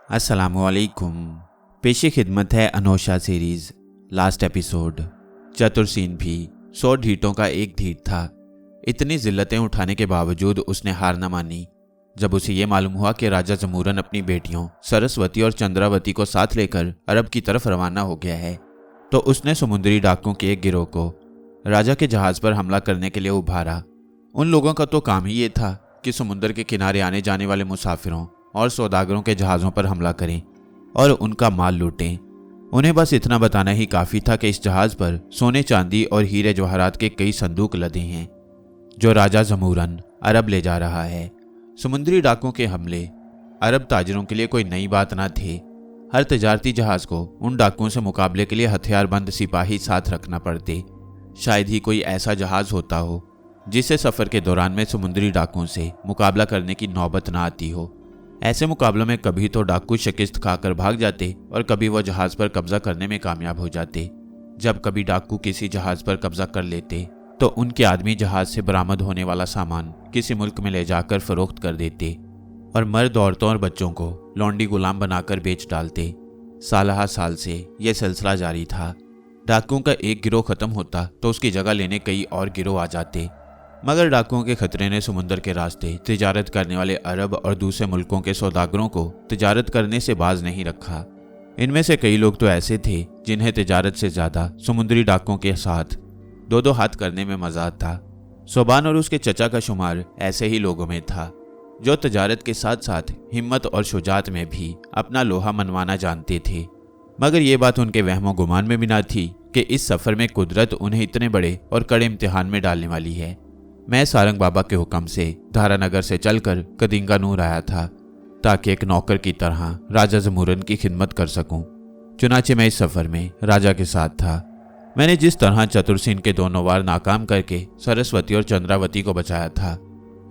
अस्सलामुअलैकुम। पेशी खिदमत है अनोशा सीरीज़। Last episode. चतुरसीन भी 100 ढीठों का एक ढीठ था। इतनी जिल्लतें उठाने के बावजूद उसने हार न मानी। जब उसे ये मालूम हुआ कि राजा जमूरन अपनी बेटियों सरस्वती और चंद्रावती को साथ लेकर अरब की तरफ रवाना हो गया है, तो उसने समुद्री डाकुओं के एक गिरोह को राजा के जहाज़ पर हमला करने के लिए उभारा। उन लोगों का तो काम ही ये था कि समुद्र के किनारे आने जाने वाले मुसाफिरों और सौदागरों के जहाज़ों पर हमला करें और उनका माल लूटें। उन्हें बस इतना बताना ही काफ़ी था कि इस जहाज़ पर सोने चांदी और हीरे जवाहरात के कई संदूक लदे हैं जो राजा जमूरन अरब ले जा रहा है। समुद्री डाकुओं के हमले अरब ताजरों के लिए कोई नई बात न थे। हर तजारती जहाज़ को उन डाकुओं से मुकाबले के लिए हथियारबंद सिपाही साथ रखना पड़ते। शायद ही कोई ऐसा जहाज़ होता हो जिसे सफ़र के दौरान में समुद्री डाकुओं से मुकाबला करने की नौबत ना आती हो। ऐसे मुकाबलों में कभी तो डाकू शिकस्त खाकर भाग जाते और कभी वो जहाज़ पर कब्जा करने में कामयाब हो जाते। जब कभी डाकू किसी जहाज़ पर कब्जा कर लेते तो उनके आदमी जहाज़ से बरामद होने वाला सामान किसी मुल्क में ले जाकर फरोख्त कर देते और मर्द औरतों और बच्चों को लौंडी गुलाम बनाकर बेच डालते। साल साल से यह सिलसिला जारी था। डाकुओं का एक गिरोह खत्म होता तो उसकी जगह लेने कई और गिरोह आ जाते, मगर डाकुओं के खतरे ने समुद्र के रास्ते तिजारत करने वाले अरब और दूसरे मुल्कों के सौदागरों को तिजारत करने से बाज नहीं रखा। इनमें से कई लोग तो ऐसे थे जिन्हें तिजारत से ज़्यादा समुद्री डाकुओं के साथ दो दो हाथ करने में मजा आता। सोबान और उसके चचा का शुमार ऐसे ही लोगों में था जो तिजारत के साथ साथ हिम्मत और शुजात में भी अपना लोहा मनवाना जानते थे। मगर ये बात उनके वहमो गुमान में भी ना थी कि इस सफ़र में कुदरत उन्हें इतने बड़े और कड़े इम्तिहान में डालने वाली है। मैं सारंग बाबा के हुक्म से धारानगर से चलकर कदिंगानूर आया था ताकि एक नौकर की तरह राजा जमूरन की खिदमत कर सकूं। चुनाचे मैं इस सफ़र में राजा के साथ था। मैंने जिस तरह चतुरसीन के दोनों वार नाकाम करके सरस्वती और चंद्रावती को बचाया था,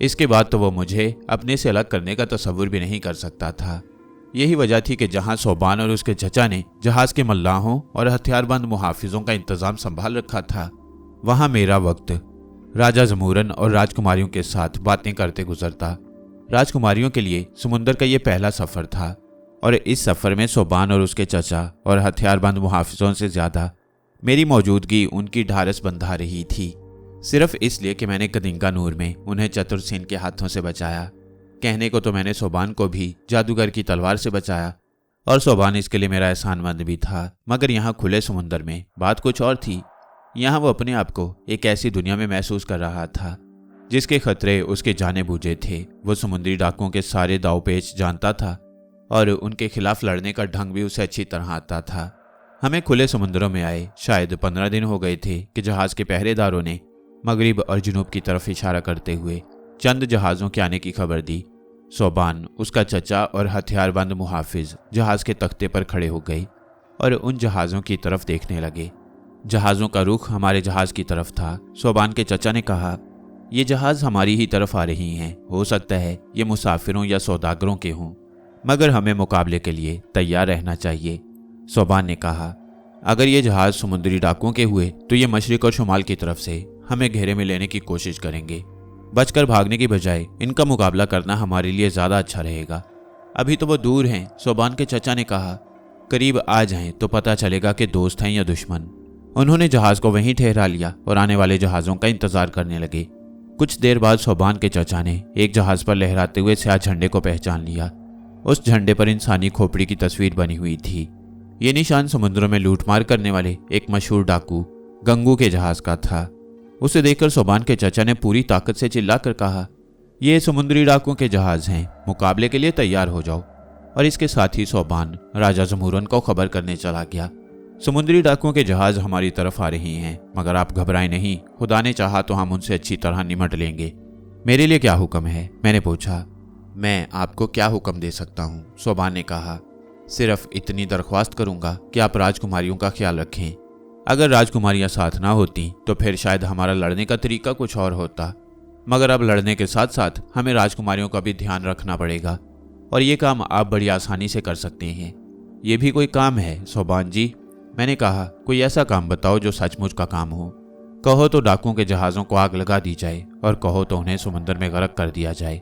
इसके बाद तो वो मुझे अपने से अलग करने का तसव्वुर भी नहीं कर सकता था। यही वजह थी कि जहां सोबान और उसके चचा ने जहाज़ के मल्लाहों और हथियारबंद मुहाफिजों का इंतजाम संभाल रखा था, वहां मेरा वक्त राजा जमूरन और राजकुमारियों के साथ बातें करते गुजरता। राजकुमारियों के लिए समुंदर का ये पहला सफ़र था और इस सफ़र में सोबान और उसके चचा और हथियारबंद मुहाफिजों से ज़्यादा मेरी मौजूदगी उनकी ढारस बंधा रही थी, सिर्फ इसलिए कि मैंने कदिंगानूर में उन्हें चतुरसीन के हाथों से बचाया। कहने को तो मैंने सोबान को भी जादूगर की तलवार से बचाया और सोबान इसके लिए मेरा एहसानमंद भी था, मगर यहाँ खुले समुंदर में बात कुछ और थी। यहाँ वो अपने आप को एक ऐसी दुनिया में महसूस कर रहा था जिसके खतरे उसके जाने बूझे थे। वो समुद्री डाकुओं के सारे दाव पेच जानता था और उनके खिलाफ लड़ने का ढंग भी उसे अच्छी तरह आता था। हमें खुले समुद्रों में आए शायद 15 दिन हो गए थे कि जहाज़ के पहरेदारों ने मगरिब और जुनूब की तरफ इशारा करते हुए चंद जहाज़ों के आने की खबर दी। सोबान, उसका चचा और हथियारबंद मुहाफिज जहाज़ के तख्ते पर खड़े हो गए और उन जहाज़ों की तरफ देखने लगे। जहाज़ों का रुख हमारे जहाज़ की तरफ था। सोबान के चचा ने कहा, ये जहाज़ हमारी ही तरफ आ रही हैं, हो सकता है ये मुसाफिरों या सौदागरों के हों, मगर हमें मुकाबले के लिए तैयार रहना चाहिए। सोबान ने कहा, अगर ये जहाज़ समुद्री डाकुओं के हुए तो ये मशरिक और शुमाल की तरफ से हमें घेरे में लेने की कोशिश करेंगे। बचकर भागने की बजाय इनका मुकाबला करना हमारे लिए ज़्यादा अच्छा रहेगा। अभी तो वो दूर हैं। सोबान के चचा ने कहा, करीब आ जाएं तो पता चलेगा कि दोस्त हैं या दुश्मन। उन्होंने जहाज़ को वहीं ठहरा लिया और आने वाले जहाज़ों का इंतजार करने लगे। कुछ देर बाद सोबान के चचा ने एक जहाज़ पर लहराते हुए स्याह झंडे को पहचान लिया। उस झंडे पर इंसानी खोपड़ी की तस्वीर बनी हुई थी। ये निशान समुद्रों में लूटमार करने वाले एक मशहूर डाकू गंगू के जहाज़ का था। उसे देखकर सोबान के चचा ने पूरी ताकत से चिल्लाकर कहा, ये समुद्री डाकुओं के जहाज़ हैं, मुकाबले के लिए तैयार हो जाओ। और इसके साथ ही सोबान राजा जमूरन को खबर करने चला गया, समुद्री डाकुओं के जहाज़ हमारी तरफ आ रही हैं, मगर आप घबराएं नहीं, खुदा ने चाहा तो हम उनसे अच्छी तरह निमट लेंगे। मेरे लिए क्या हुक्म है? मैंने पूछा। मैं आपको क्या हुक्म दे सकता हूँ? सोबान ने कहा, सिर्फ इतनी दरख्वास्त करूँगा कि आप राजकुमारियों का ख्याल रखें। अगर राजकुमारियाँ साथ ना होती तो फिर शायद हमारा लड़ने का तरीका कुछ और होता, मगर अब लड़ने के साथ साथ हमें राजकुमारियों का भी ध्यान रखना पड़ेगा और ये काम आप बड़ी आसानी से कर सकते हैं। ये भी कोई काम है सोबान जी? मैंने कहा, कोई ऐसा काम बताओ जो सचमुच का काम हो। कहो तो डाकुओं के जहाज़ों को आग लगा दी जाए और कहो तो उन्हें समुद्र में गर्क कर दिया जाए।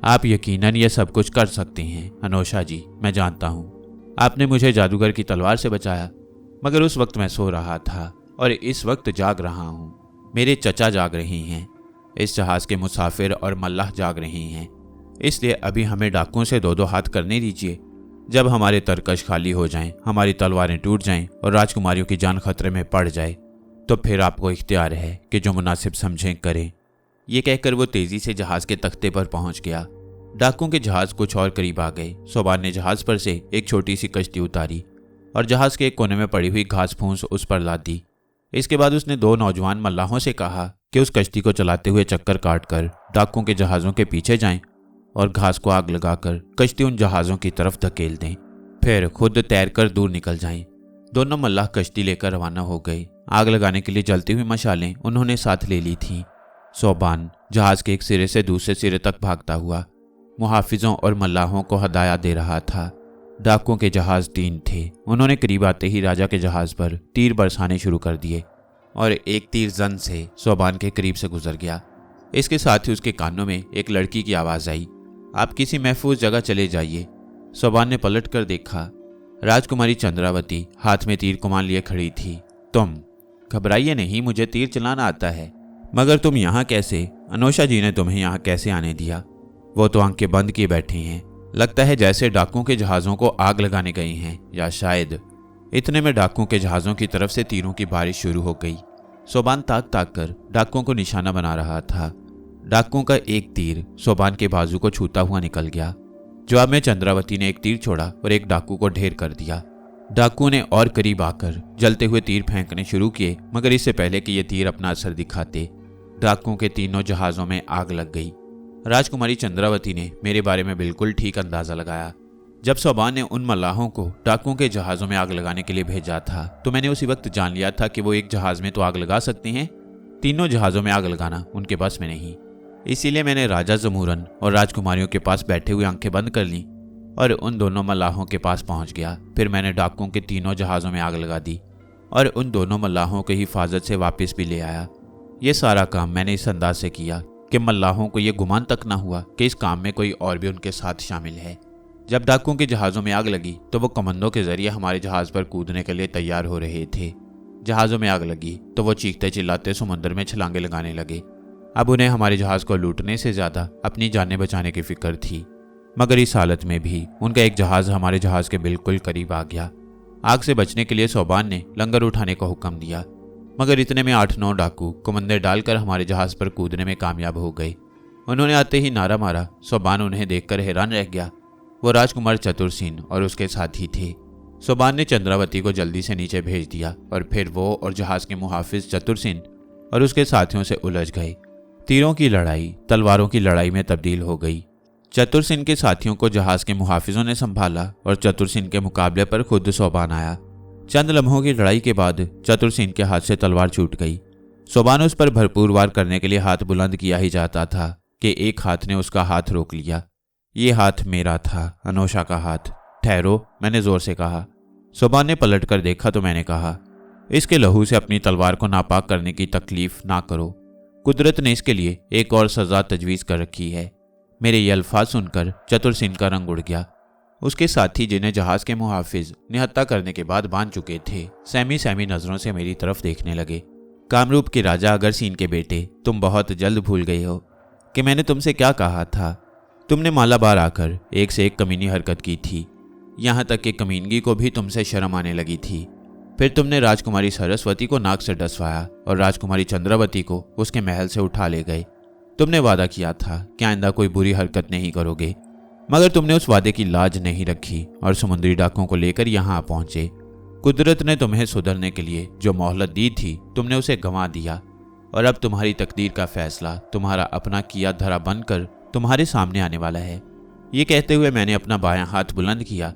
आप यकीनन ये सब कुछ कर सकती हैं अनोशा जी, मैं जानता हूँ। आपने मुझे जादूगर की तलवार से बचाया, मगर उस वक्त मैं सो रहा था और इस वक्त जाग रहा हूँ। मेरे चचा जाग रही हैं, इस जहाज के मुसाफिर और मल्लाह जाग रही हैं। इसलिए अभी हमें डाकुओं से दो दो हाथ करने दीजिए। जब हमारे तरकश खाली हो जाएं, हमारी तलवारें टूट जाएं और राजकुमारियों की जान खतरे में पड़ जाए, तो फिर आपको इख्तियार है कि जो मुनासिब समझें करें। ये कहकर वो तेजी से जहाज के तख्ते पर पहुंच गया। डाकुओं के जहाज कुछ और करीब आ गए। सोबान ने जहाज पर से एक छोटी सी कश्ती उतारी और जहाज के एक कोने में पड़ी हुई घास फूस उस पर लाद दी। इसके बाद उसने दो नौजवान मल्लाहों से कहा कि उस कश्ती को चलाते हुए चक्कर काटकर डाकुओं के जहाज़ों के पीछे जाएं और घास को आग लगाकर कश्ती उन जहाज़ों की तरफ धकेल दें, फिर खुद तैरकर दूर निकल जाएं। दोनों मल्लाह कश्ती लेकर रवाना हो गए। आग लगाने के लिए जलती हुई मशालें उन्होंने साथ ले ली थीं। सोबान जहाज के एक सिरे से दूसरे सिरे तक भागता हुआ मुहाफिजों और मल्लाहों को हदाया दे रहा था। डाकुओं के जहाज 3 थे। उन्होंने करीब आते ही राजा के जहाज पर तीर बरसाने शुरू कर दिए और एक तीर जन से सोबान के करीब से गुजर गया। इसके साथ ही उसके कानों में एक लड़की की आवाज़ आई, आप किसी महफूज जगह चले जाइए। सोबान ने पलट कर देखा। राजकुमारी चंद्रावती हाथ में तीर कमान लिए खड़ी थी। तुम घबराइए नहीं, मुझे तीर चलाना आता है। मगर तुम यहाँ कैसे? अनोशा जी ने तुम्हें यहाँ कैसे आने दिया? वो तो आंखें बंद किए बैठी हैं, लगता है जैसे डाकुओं के जहाज़ों को आग लगाने गई हैं, या शायद। इतने में डाकुओं के जहाज़ों की तरफ से तीरों की बारिश शुरू हो गई। सोबान ताक ताक कर डाकुओं को निशाना बना रहा था। डाकुओं का एक तीर सोबान के बाजू को छूता हुआ निकल गया। जवाब में चंद्रावती ने एक तीर छोड़ा और एक डाकू को ढेर कर दिया। डाकुओं ने और करीब आकर जलते हुए तीर फेंकने शुरू किए, मगर इससे पहले कि ये तीर अपना असर दिखाते, डाकुओं के तीनों जहाज़ों में आग लग गई। राजकुमारी चंद्रावती ने मेरे बारे में बिल्कुल ठीक अंदाजा लगाया। जब सोबान ने उन मल्लाहों को डाकुओं के जहाज़ों में आग लगाने के लिए भेजा था, तो मैंने उसी वक्त जान लिया था कि वो एक जहाज़ में तो आग लगा सकते हैं, तीनों जहाज़ों में आग लगाना उनके बस में नहीं। इसीलिए मैंने राजा जमूरन और राजकुमारियों के पास बैठे हुए आंखें बंद कर लीं और उन दोनों मल्लाहों के पास पहुंच गया। फिर मैंने डाकुओं के तीनों जहाज़ों में आग लगा दी और उन दोनों मल्लाहों को हिफाजत से वापस भी ले आया। ये सारा काम मैंने इस अंदाज से किया कि मल्लाहों को ये गुमान तक ना हुआ कि इस काम में कोई और भी उनके साथ शामिल है। जब डाकुओं के जहाज़ों में आग लगी तो वो कमंदों के जरिए हमारे जहाज़ पर कूदने के लिए तैयार हो रहे थे। जहाज़ों में आग लगी तो वो चीखते चिल्लाते समुद्र में छलांगे लगाने लगे। अब उन्हें हमारे जहाज़ को लूटने से ज़्यादा अपनी जानें बचाने की फिक्र थी। मगर इस हालत में भी उनका एक जहाज़ हमारे जहाज़ के बिल्कुल करीब आ गया। आग से बचने के लिए सोबान ने लंगर उठाने का हुक्म दिया, मगर इतने में 8-9 डाकू कमंदे डालकर हमारे जहाज़ पर कूदने में कामयाब हो गए। उन्होंने आते ही नारा मारा। सोबान उन्हें देखकर हैरान रह गया। वो राजकुमार चतुरसेन और उसके साथी थे। सोबान ने चंद्रावती को जल्दी से नीचे भेज दिया और फिर वो और जहाज़ के मुहाफिज चतुरसेन और उसके साथियों से उलझ गए। तीरों की लड़ाई तलवारों की लड़ाई में तब्दील हो गई। चतुरसेन के साथियों को जहाज़ के मुहाफिजों ने संभाला और चतुरसेन के मुकाबले पर खुद सोबान आया। चंद लम्हों की लड़ाई के बाद चतुरसेन के हाथ से तलवार छूट गई। सोबान उस पर भरपूर वार करने के लिए हाथ बुलंद किया ही जाता था कि एक हाथ ने उसका हाथ रोक लिया। ये हाथ मेरा था, अनोशा का हाथ। ठहरो, मैंने जोर से कहा। सोबान ने पलट कर देखा तो मैंने कहा, इसके लहू से अपनी तलवार को नापाक करने की तकलीफ ना करो। कुदरत ने इसके लिए एक और सजा तजवीज़ कर रखी है। मेरे ये अल्फाज सुनकर चतुरसेन का रंग उड़ गया। उसके साथी जिन्हें जहाज़ के मुहाफिज निहत्ता करने के बाद बांध चुके थे, सहमी सहमी नज़रों से मेरी तरफ देखने लगे। कामरूप के राजा अगरसीन के बेटे, तुम बहुत जल्द भूल गए हो कि मैंने तुमसे क्या कहा था। तुमने मालाबार आकर एक से एक कमीनी हरकत की थी, यहाँ तक कि कमीनगी को भी तुमसे शर्म आने लगी थी। फिर तुमने राजकुमारी सरस्वती को नाक से डसवाया और राजकुमारी चंद्रावती को उसके महल से उठा ले गए। तुमने वादा किया था कि आइंदा कोई बुरी हरकत नहीं करोगे, मगर तुमने उस वादे की लाज नहीं रखी और समुद्री डाकुओं को लेकर यहाँ पहुंचे। कुदरत ने तुम्हें सुधरने के लिए जो मोहलत दी थी, तुमने उसे गंवा दिया और अब तुम्हारी तकदीर का फैसला तुम्हारा अपना किया धरा बनकर तुम्हारे सामने आने वाला है। ये कहते हुए मैंने अपना बायां हाथ बुलंद किया।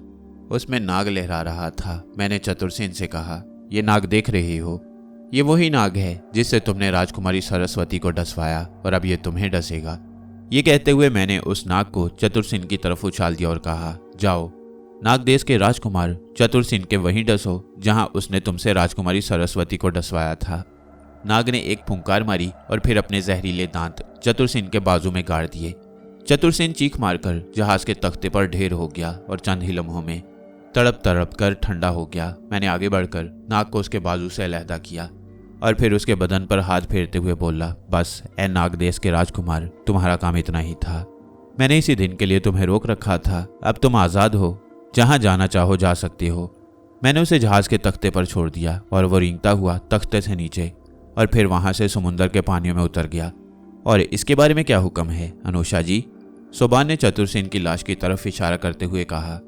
उसमें नाग लहरा रहा था। मैंने चतुरसेन से कहा, ये नाग देख रहे हो, ये वही नाग है जिससे तुमने राजकुमारी सरस्वती को डसवाया और अब ये तुम्हें डसेगा। ये कहते हुए मैंने उस नाग को चतुरसेन की तरफ उछाल दिया और कहा, जाओ नाग देश के राजकुमार चतुरसेन के वहीं डसो जहां उसने तुमसे राजकुमारी सरस्वती को डसवाया था। नाग ने एक फुंकार मारी और फिर अपने जहरीले दांत चतुरसेन के बाजू में गाड़ दिए। चतुरसेन चीख मारकर जहाज के तख्ते पर ढेर हो गया और चंद ही लम्हों में तड़प तड़प कर ठंडा हो गया। मैंने आगे बढ़कर नाग को उसके बाजू से अलहदा किया और फिर उसके बदन पर हाथ फेरते हुए बोला, बस ए नागदेश के राजकुमार, तुम्हारा काम इतना ही था। मैंने इसी दिन के लिए तुम्हें रोक रखा था। अब तुम आज़ाद हो, जहाँ जाना चाहो जा सकती हो। मैंने उसे जहाज के तख्ते पर छोड़ दिया और वो रेंगता हुआ तख्ते से नीचे और फिर वहां से समुंदर के पानियों में उतर गया। और इसके बारे में क्या हुक्म है अनुषा जी? सोबान ने चतुरसेन की लाश की तरफ इशारा करते हुए कहा,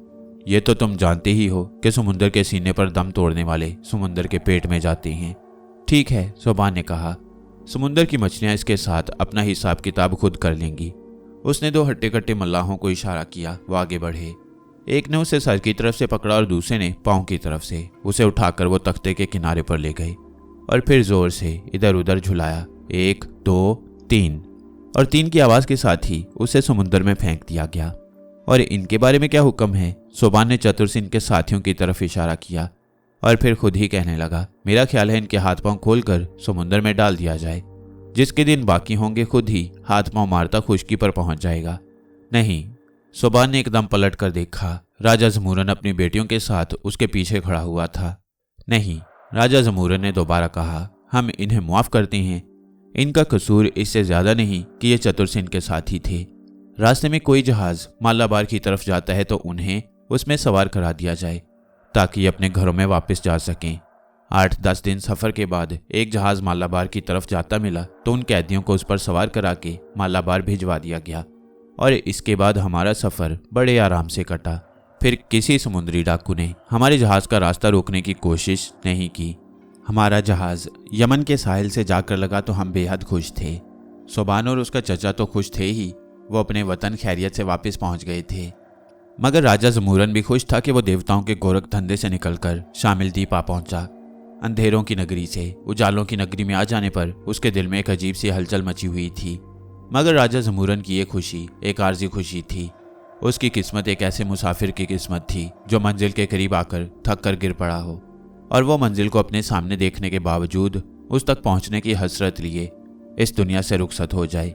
ये तो तुम जानते ही हो कि समुंदर के सीने पर दम तोड़ने वाले समुंदर के पेट में जाते हैं। ठीक है, सोबान ने कहा, समुंदर की मछलियां इसके साथ अपना हिसाब किताब खुद कर लेंगी। उसने दो हट्टे कट्टे मल्लाहों को इशारा किया, वो आगे बढ़े। एक ने उसे सर की तरफ से पकड़ा और दूसरे ने पांव की तरफ से। उसे उठाकर वो तख्ते के किनारे पर ले गए और फिर जोर से इधर उधर झुलाया। 1 2 3 और 3 की आवाज के साथ ही उसे समुंदर में फेंक दिया गया। और इनके बारे में क्या हुक्म है? सोबान ने चतुरसेन के साथियों की तरफ इशारा किया और फिर खुद ही कहने लगा, मेरा ख्याल है इनके हाथ पांव खोलकर समुंदर में डाल दिया जाए। जिसके दिन बाकी होंगे खुद ही हाथ पांव मारता खुशकी पर पहुंच जाएगा। नहीं, सोबान ने एकदम पलट कर देखा। राजा जमूरन अपनी बेटियों के साथ उसके पीछे खड़ा हुआ था। नहीं, राजा जमूरन ने दोबारा कहा, हम इन्हें माफ करते हैं। इनका कसूर इससे ज्यादा नहीं कि ये चतुरसेन के साथी थे। रास्ते में कोई जहाज मालाबार की तरफ जाता है तो उन्हें उसमें सवार करा दिया जाए ताकि अपने घरों में वापस जा सकें। 8-10 दिन सफर के बाद एक जहाज मालाबार की तरफ जाता मिला तो उन कैदियों को उस पर सवार करा के मालाबार भिजवा दिया गया और इसके बाद हमारा सफर बड़े आराम से कटा। फिर किसी समुद्री डाकू ने हमारे जहाज का रास्ता रोकने की कोशिश नहीं की। हमारा जहाज यमन के साहिल से जाकर लगा तो हम बेहद खुश थे। सोबान और उसका चचा तो खुश थे ही, वो अपने वतन खैरियत से वापस पहुंच गए थे। मगर राजा जमूरन भी खुश था कि वो देवताओं के गोरख धंधे से निकलकर शामिल द्वीप आ पहुंचा। अंधेरों की नगरी से उजालों की नगरी में आ जाने पर उसके दिल में एक अजीब सी हलचल मची हुई थी। मगर राजा जमूरन की ये खुशी एक आरजी खुशी थी। उसकी किस्मत एक ऐसे मुसाफिर की किस्मत थी जो मंजिल के करीब आकर थक कर गिर पड़ा हो और वो मंजिल को अपने सामने देखने के बावजूद उस तक पहुंचने की हसरत लिए इस दुनिया से रुखसत हो जाए।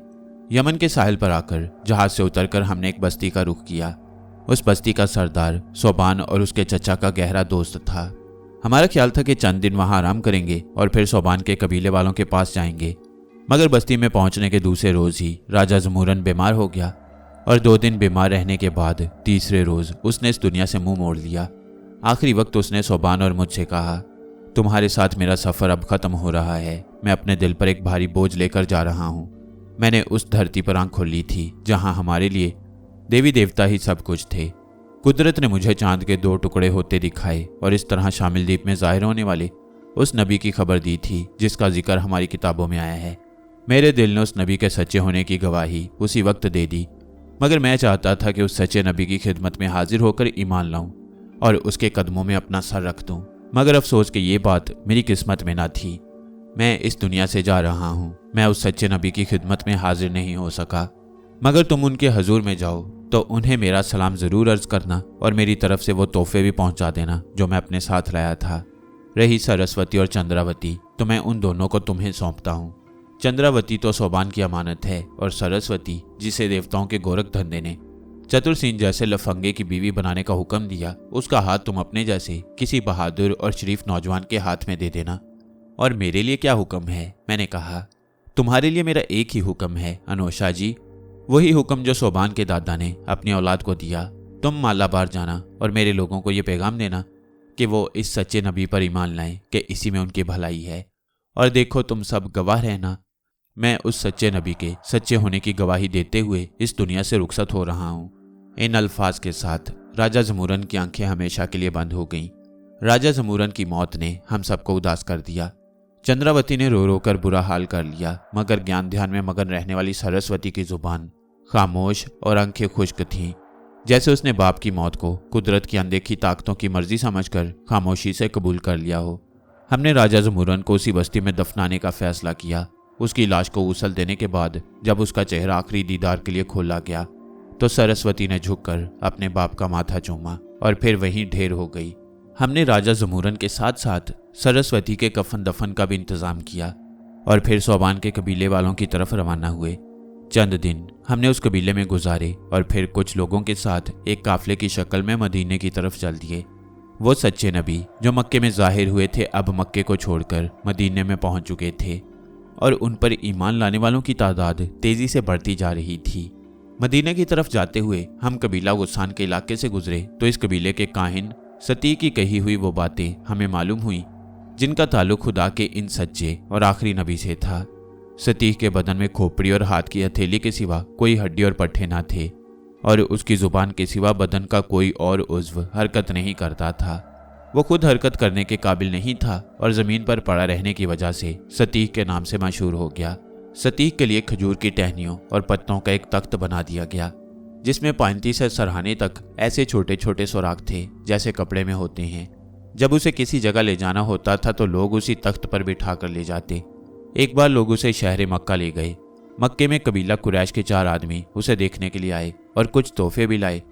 यमन के साहिल पर आकर जहाज से उतरकर हमने एक बस्ती का रुख किया। उस बस्ती का सरदार सोबान और उसके चचा का गहरा दोस्त था। हमारा ख्याल था कि चंद दिन वहां आराम करेंगे और फिर सोबान के कबीले वालों के पास जाएंगे। मगर बस्ती में पहुंचने के दूसरे रोज ही राजा जमूरन बीमार हो गया और 2 दिन बीमार रहने के बाद तीसरे रोज उसने इस दुनिया से मुंह मोड़ लिया। आखिरी वक्त उसने सोबान और मुझसे कहा, तुम्हारे साथ मेरा सफर अब खत्म हो रहा है। मैं अपने दिल पर एक भारी बोझ लेकर जा रहा हूँ। मैंने उस धरती पर आंख खोली थी जहां हमारे लिए देवी देवता ही सब कुछ थे। कुदरत ने मुझे चांद के 2 टुकड़े होते दिखाए और इस तरह शामिल द्वीप में जाहिर होने वाले उस नबी की खबर दी थी जिसका जिक्र हमारी किताबों में आया है। मेरे दिल ने उस नबी के सच्चे होने की गवाही उसी वक्त दे दी। मगर मैं चाहता था कि उस सच्चे नबी की खिदमत में हाजिर होकर ईमान लाऊं और उसके कदमों में अपना सर रख दूं। मगर अफसोस कि ये बात मेरी किस्मत में ना थी। मैं इस दुनिया से जा रहा हूँ। मैं उस सच्चे नबी की खिदमत में हाजिर नहीं हो सका। मगर तुम उनके हजूर में जाओ तो उन्हें मेरा सलाम जरूर अर्ज करना और मेरी तरफ से वो तोहफे भी पहुंचा देना जो मैं अपने साथ लाया था। रही सरस्वती और चंद्रावती तो मैं उन दोनों को तुम्हें सौंपता हूँ। चंद्रावती तो सोबान की अमानत है और सरस्वती, जिसे देवताओं के गोरख धंधे ने चतुरसेन जैसे लफंगे की बीवी बनाने का हुक्म दिया, उसका हाथ तुम अपने जैसे किसी बहादुर और शरीफ नौजवान के हाथ में दे देना। और मेरे लिए क्या हुक्म है? मैंने कहा, तुम्हारे लिए मेरा एक ही हुक्म है अनुषा जी, वही हुक्म जो सोबान के दादा ने अपनी औलाद को दिया। तुम मालाबार जाना और मेरे लोगों को ये पैगाम देना कि वो इस सच्चे नबी पर ईमान लाएं कि इसी में उनकी भलाई है। और देखो, तुम सब गवाह रहना, मैं उस सच्चे नबी के सच्चे होने की गवाही देते हुए इस दुनिया से रुखसत हो रहा हूँ। इन अल्फाज के साथ राजा जमूरन की आंखें हमेशा के लिए बंद हो गईं। राजा जमूरन की मौत ने हम सबको उदास कर दिया। चंद्रावती ने रो रो कर बुरा हाल कर लिया, मगर ज्ञान ध्यान में मगन रहने वाली सरस्वती की जुबान खामोश और आंखें खुश्क थीं, जैसे उसने बाप की मौत को कुदरत की अनदेखी ताकतों की मर्जी समझकर खामोशी से कबूल कर लिया हो। हमने राजा जमूरन को उसी बस्ती में दफनाने का फैसला किया। उसकी लाश को उसल देने के बाद जब उसका चेहरा आखिरी दीदार के लिए खोला गया तो सरस्वती ने झुककर अपने बाप का माथा चूमा और फिर वहीं ढेर हो गई। हमने राजा जमूरन के साथ साथ सरस्वती के कफन दफन का भी इंतजाम किया और फिर सोबान के कबीले वालों की तरफ रवाना हुए। चंद दिन हमने उस कबीले में गुजारे और फिर कुछ लोगों के साथ एक काफिले की शक्ल में मदीने की तरफ चल दिए। वो सच्चे नबी जो मक्के में जाहिर हुए थे अब मक्के को छोड़कर मदीने में पहुंच चुके थे और उन पर ईमान लाने वालों की तादाद तेजी से बढ़ती जा रही थी। मदीने की तरफ जाते हुए हम कबीला गुस्सान के इलाके से गुजरे तो इस कबीले के काहिन सती की कही हुई वो बातें हमें मालूम हुई जिनका ताल्लुक खुदा के इन सच्चे और आखिरी नबी से था। सतीह के बदन में खोपड़ी और हाथ की हथेली के सिवा कोई हड्डी और पट्टे ना थे और उसकी जुबान के सिवा बदन का कोई और उज्व हरकत नहीं करता था। वो खुद हरकत करने के काबिल नहीं था और ज़मीन पर पड़ा रहने की वजह से सतीह के नाम से मशहूर हो गया। सतीह के लिए खजूर की टहनियों और पत्तों का एक तख्त बना दिया गया जिसमें पांती से सरहाने तक ऐसे छोटे छोटे सुराख थे जैसे कपड़े में होते हैं। जब उसे किसी जगह ले जाना होता था तो लोग उसी तख्त पर बिठा कर ले जाते। एक बार लोग उसे शहर मक्का ले गए। मक्के में कबीला कुरैश के 4 आदमी उसे देखने के लिए आए और कुछ तोहफे भी लाए।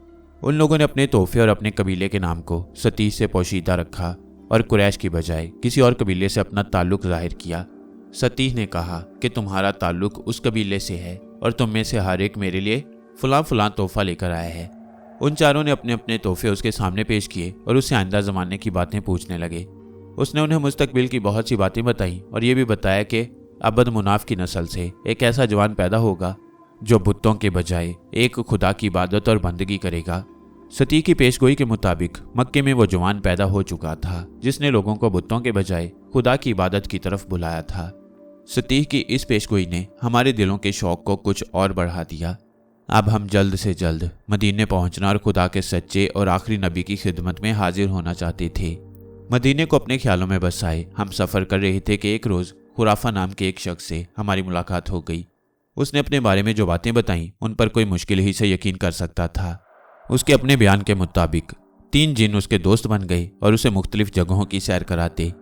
उन लोगों ने अपने तोहफे और अपने कबीले के नाम को सतीह से पोशीदा रखा और कुरैश की बजाय किसी और कबीले से अपना ताल्लुक जाहिर किया। सतीह ने कहा कि तुम्हारा ताल्लुक उस कबीले से है और तुम में से हर एक मेरे लिए फलां फलां तोहफा लेकर आया है। उन चारों ने अपने अपने तोहफे उसके सामने पेश किए और उससे आइंदा ज़माने की बातें पूछने लगे। उसने उन्हें मुस्तकबिल की बहुत सी बातें बताई और ये भी बताया कि अबद मुनाफ की नस्ल से एक ऐसा जवान पैदा होगा जो बुतों के बजाय एक खुदा की इबादत और बंदगी करेगा। सतीह की पेशगोई के मुताबिक मक्के में वो जवान पैदा हो चुका था जिसने लोगों को बुतों के बजाय खुदा की इबादत की तरफ बुलाया था। सतीह की इस पेशगोई ने हमारे दिलों के शौक को कुछ और बढ़ा दिया। अब हम जल्द से जल्द मदीने पहुंचना और खुदा के सच्चे और आखिरी नबी की खिदमत में हाजिर होना चाहते थे। मदीने को अपने ख्यालों में बसाए हम सफ़र कर रहे थे कि एक रोज़ खुराफा नाम के एक शख्स से हमारी मुलाकात हो गई। उसने अपने बारे में जो बातें बताईं उन पर कोई मुश्किल ही से यकीन कर सकता था। उसके अपने बयान के मुताबिक 3 जिन उसके दोस्त बन गए और उसे मुख्तलिफ जगहों की सैर कराते।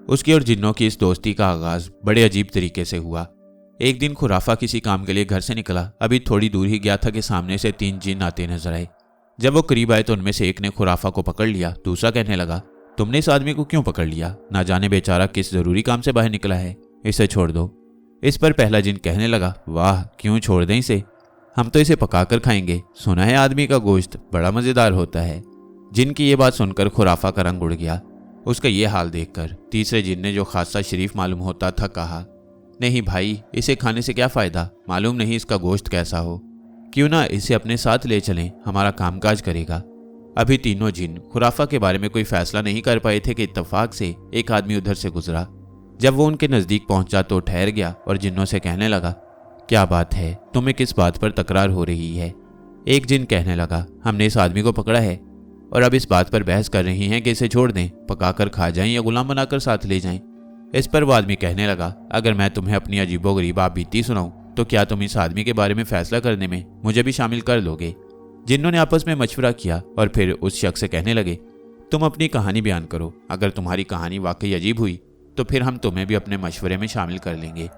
उसकी और जिन्नों की इस दोस्ती का आगाज़ बड़े अजीब तरीके से हुआ। एक दिन खुराफा किसी काम के लिए घर से निकला। अभी थोड़ी दूर ही गया था कि सामने से 3 जिन आते नजर आए। जब वो करीब आए तो उनमें से एक ने खुराफा को पकड़ लिया। दूसरा कहने लगा, तुमने इस आदमी को क्यों पकड़ लिया? ना जाने बेचारा किस जरूरी काम से बाहर निकला है, इसे छोड़ दो। इस पर पहला जिन कहने लगा, वाह, क्यों छोड़ दें इसे, हम तो इसे पकाकर खाएंगे। सुना है आदमी का गोश्त बड़ा मज़ेदार होता है। जिन की ये बात सुनकर खुराफा का रंग उड़ गया। उसका ये हाल देखकर तीसरे जिन ने, जो खासा शरीफ मालूम होता था, कहा, नहीं भाई, इसे खाने से क्या फ़ायदा, मालूम नहीं इसका गोश्त कैसा हो। क्यों ना इसे अपने साथ ले चलें, हमारा कामकाज करेगा। अभी तीनों जिन खुराफा के बारे में कोई फैसला नहीं कर पाए थे कि इत्तेफाक से एक आदमी उधर से गुजरा। जब वो उनके नज़दीक पहुंचा तो ठहर गया और जिन्नों से कहने लगा, क्या बात है, तुम्हें किस बात पर तकरार हो रही है? एक जिन कहने लगा, हमने इस आदमी को पकड़ा है और अब इस बात पर बहस कर रही हैं कि इसे छोड़ दें, पकाकर खा जाएं या गुलाम बनाकर साथ ले जाएं। इस पर वो आदमी कहने लगा, अगर मैं तुम्हें अपनी अजीबोगरीब आप बीती सुनाऊं तो क्या तुम इस आदमी के बारे में फैसला करने में मुझे भी शामिल कर लोगे? जिन्हों ने आपस में मशवरा किया और फिर उस शख्स से कहने लगे, तुम अपनी कहानी बयान करो। अगर तुम्हारी कहानी वाकई अजीब हुई तो फिर हम तुम्हें भी अपने मशवरे में शामिल कर लेंगे।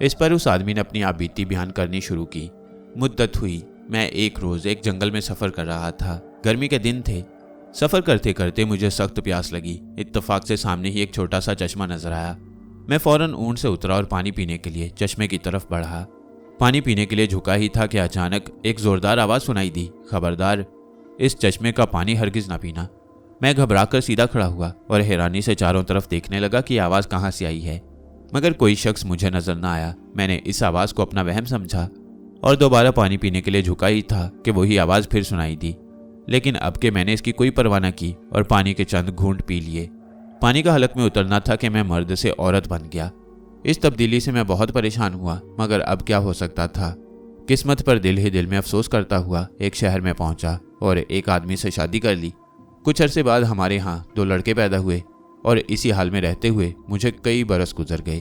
इस पर उस आदमी ने अपनी आप बीती बयान करनी शुरू की। मुद्दत हुई, मैं एक रोज़ एक जंगल में सफ़र कर रहा था। गर्मी के दिन थे। सफ़र करते करते मुझे सख्त प्यास लगी। इत्तेफाक से सामने ही एक छोटा सा चश्मा नजर आया। मैं फ़ौरन ऊँट से उतरा और पानी पीने के लिए चश्मे की तरफ बढ़ा। पानी पीने के लिए झुका ही था कि अचानक एक ज़ोरदार आवाज़ सुनाई दी, खबरदार, इस चश्मे का पानी हरगिज़ ना पीना। मैं घबराकर सीधा खड़ा हुआ और हैरानी से चारों तरफ देखने लगा कि आवाज़ कहाँ से आई है, मगर कोई शख्स मुझे नजर न आया। मैंने इस आवाज़ को अपना वहम समझा और दोबारा पानी पीने के लिए झुका ही था कि वही आवाज़ फिर सुनाई दी। लेकिन अब के मैंने इसकी कोई परवाह न की और पानी के चंद घूंट पी लिए। पानी का हलक में उतरना था कि मैं मर्द से औरत बन गया। इस तब्दीली से मैं बहुत परेशान हुआ, मगर अब क्या हो सकता था। किस्मत पर दिल ही दिल में अफसोस करता हुआ एक शहर में पहुंचा और एक आदमी से शादी कर ली। कुछ अरसे बाद हमारे यहाँ 2 लड़के पैदा हुए और इसी हाल में रहते हुए मुझे कई बरस गुजर गए।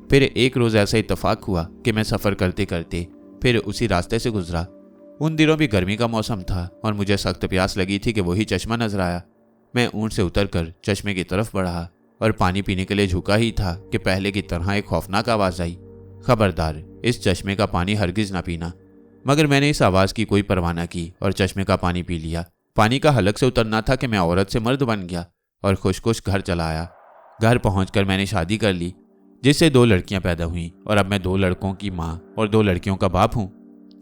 फिर एक रोज़ ऐसा इत्तेफाक हुआ कि मैं सफ़र करते करते फिर उसी रास्ते से गुजरा। उन दिनों भी गर्मी का मौसम था और मुझे सख्त प्यास लगी थी कि वही चश्मा नजर आया। मैं ऊँट से उतरकर चश्मे की तरफ बढ़ा और पानी पीने के लिए झुका ही था कि पहले की तरह एक खौफनाक आवाज़ आई, खबरदार, इस चश्मे का पानी हरगिज़ ना पीना। मगर मैंने इस आवाज़ की कोई परवाह न की और चश्मे का पानी पी लिया। पानी का हलक से उतरना था कि मैं औरत से मर्द बन गया और खुश खुश घर चला आया। घर पहुंचकर मैंने शादी कर ली, जिससे 2 लड़कियां पैदा हुईं और अब मैं 2 लड़कों की माँ और 2 लड़कियों का बाप हूँ।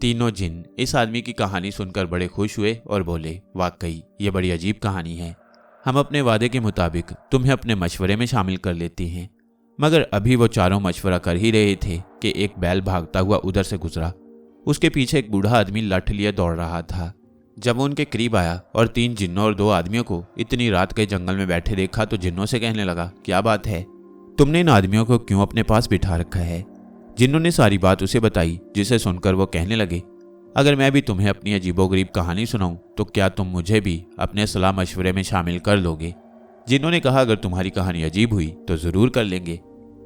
तीनों जिन इस आदमी की कहानी सुनकर बड़े खुश हुए और बोले, वाकई ये बड़ी अजीब कहानी है। हम अपने वादे के मुताबिक तुम्हें अपने मशवरे में शामिल कर लेते हैं। मगर अभी वो चारों मशवरा कर ही रहे थे कि एक बैल भागता हुआ उधर से गुजरा। उसके पीछे एक बूढ़ा आदमी लठ लिए दौड़ रहा था। जब वो उनके करीब आया और 3 जिन्नों और 2 आदमियों को इतनी रात के जंगल में बैठे देखा तो जिन्नों से कहने लगा, क्या बात है, तुमने इन आदमियों को क्यों अपने पास बिठा रखा है? जिन्नों ने सारी बात उसे बताई, जिसे सुनकर वो कहने लगे, अगर मैं भी तुम्हें अपनी अजीबोगरीब कहानी सुनाऊं तो क्या तुम मुझे भी अपने सलाह मशवरे में शामिल कर लोगे? जिन्नों ने कहा, अगर तुम्हारी कहानी अजीब हुई तो जरूर कर लेंगे।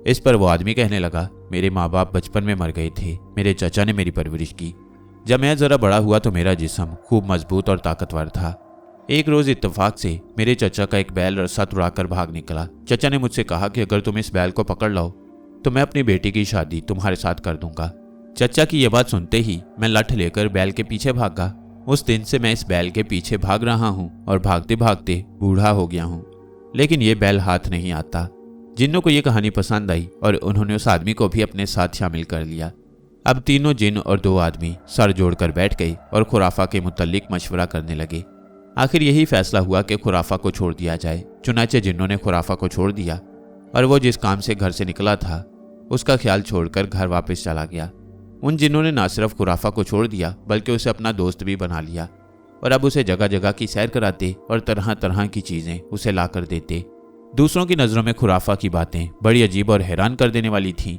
इस पर वो आदमी कहने लगा, मेरे माँ बाप बचपन में मर गए थे। मेरे चचा ने मेरी परवरिश की। जब मैं जरा बड़ा हुआ तो मेरा जिस्म खूब मजबूत और ताकतवर था। एक रोज इत्तेफाक से मेरे चचा का एक बैल रस्सा तुड़ाकर भाग निकला। चचा ने मुझसे कहा कि अगर तुम इस बैल को पकड़ लो तो मैं अपनी बेटी की शादी तुम्हारे साथ कर दूंगा। चचा की यह बात सुनते ही मैं लठ लेकर बैल के पीछे भागा। उस दिन से मैं इस बैल के पीछे भाग रहा हूँ और भागते भागते बूढ़ा हो गया हूँ, लेकिन ये बैल हाथ नहीं आता। जिन्नों को ये कहानी पसंद आई और उन्होंने उस आदमी को भी अपने साथ शामिल कर लिया। अब तीनों जिन और 2 आदमी सर जोड़कर बैठ गए और खुराफा के मुतल्लिक मशवरा करने लगे। आखिर यही फैसला हुआ कि खुराफा को छोड़ दिया जाए। चुनाचे जिन्नों ने खुराफा को छोड़ दिया और वो जिस काम से घर से निकला था उसका ख्याल छोड़कर घर वापस चला गया। उन जिन्नों ने ना सिर्फ खुराफा को छोड़ दिया बल्कि उसे अपना दोस्त भी बना लिया और अब उसे जगह जगह की सैर कराते और तरह तरह की चीजें उसे ला कर देते। दूसरों की नज़रों में खुराफा की बातें बड़ी अजीब और हैरान कर देने वाली थीं,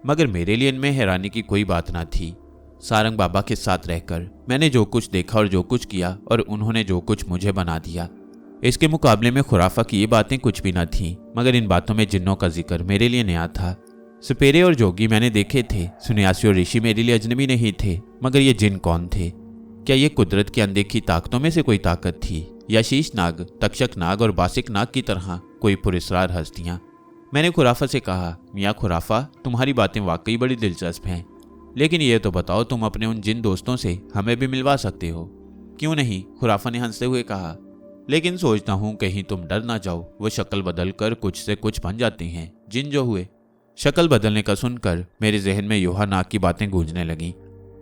मगर मेरे लिए इनमें हैरानी की कोई बात ना थी। सारंग बाबा के साथ रहकर मैंने जो कुछ देखा और जो कुछ किया और उन्होंने जो कुछ मुझे बना दिया, इसके मुकाबले में खुराफा की ये बातें कुछ भी न थीं। मगर इन बातों में जिन्नों का जिक्र मेरे लिए नया था। सपेरे और जोगी मैंने देखे थे, सन्यासी और ऋषि मेरे लिए अजनबी नहीं थे, मगर ये जिन कौन थे? क्या ये कुदरत की अनदेखी ताकतों में से कोई ताकत थी या शीश नाग, तक्षक नाग और बासिक नाग की तरह कोई पुरस्कार हस्तियां? मैंने खुराफा से कहा, मियाँ खुराफा, तुम्हारी बातें वाकई बड़ी दिलचस्प हैं, लेकिन ये तो बताओ तुम अपने उन जिन दोस्तों से हमें भी मिलवा सकते हो? क्यों नहीं, खुराफा ने हंसते हुए कहा, लेकिन सोचता हूँ कहीं तुम डर ना जाओ। वो शक्ल बदल कर कुछ से कुछ बन जाते हैं, जिन जो हुए। शक्ल बदलने का सुनकर मेरे जहन में योहा नाग की बातें गूंजने लगीं।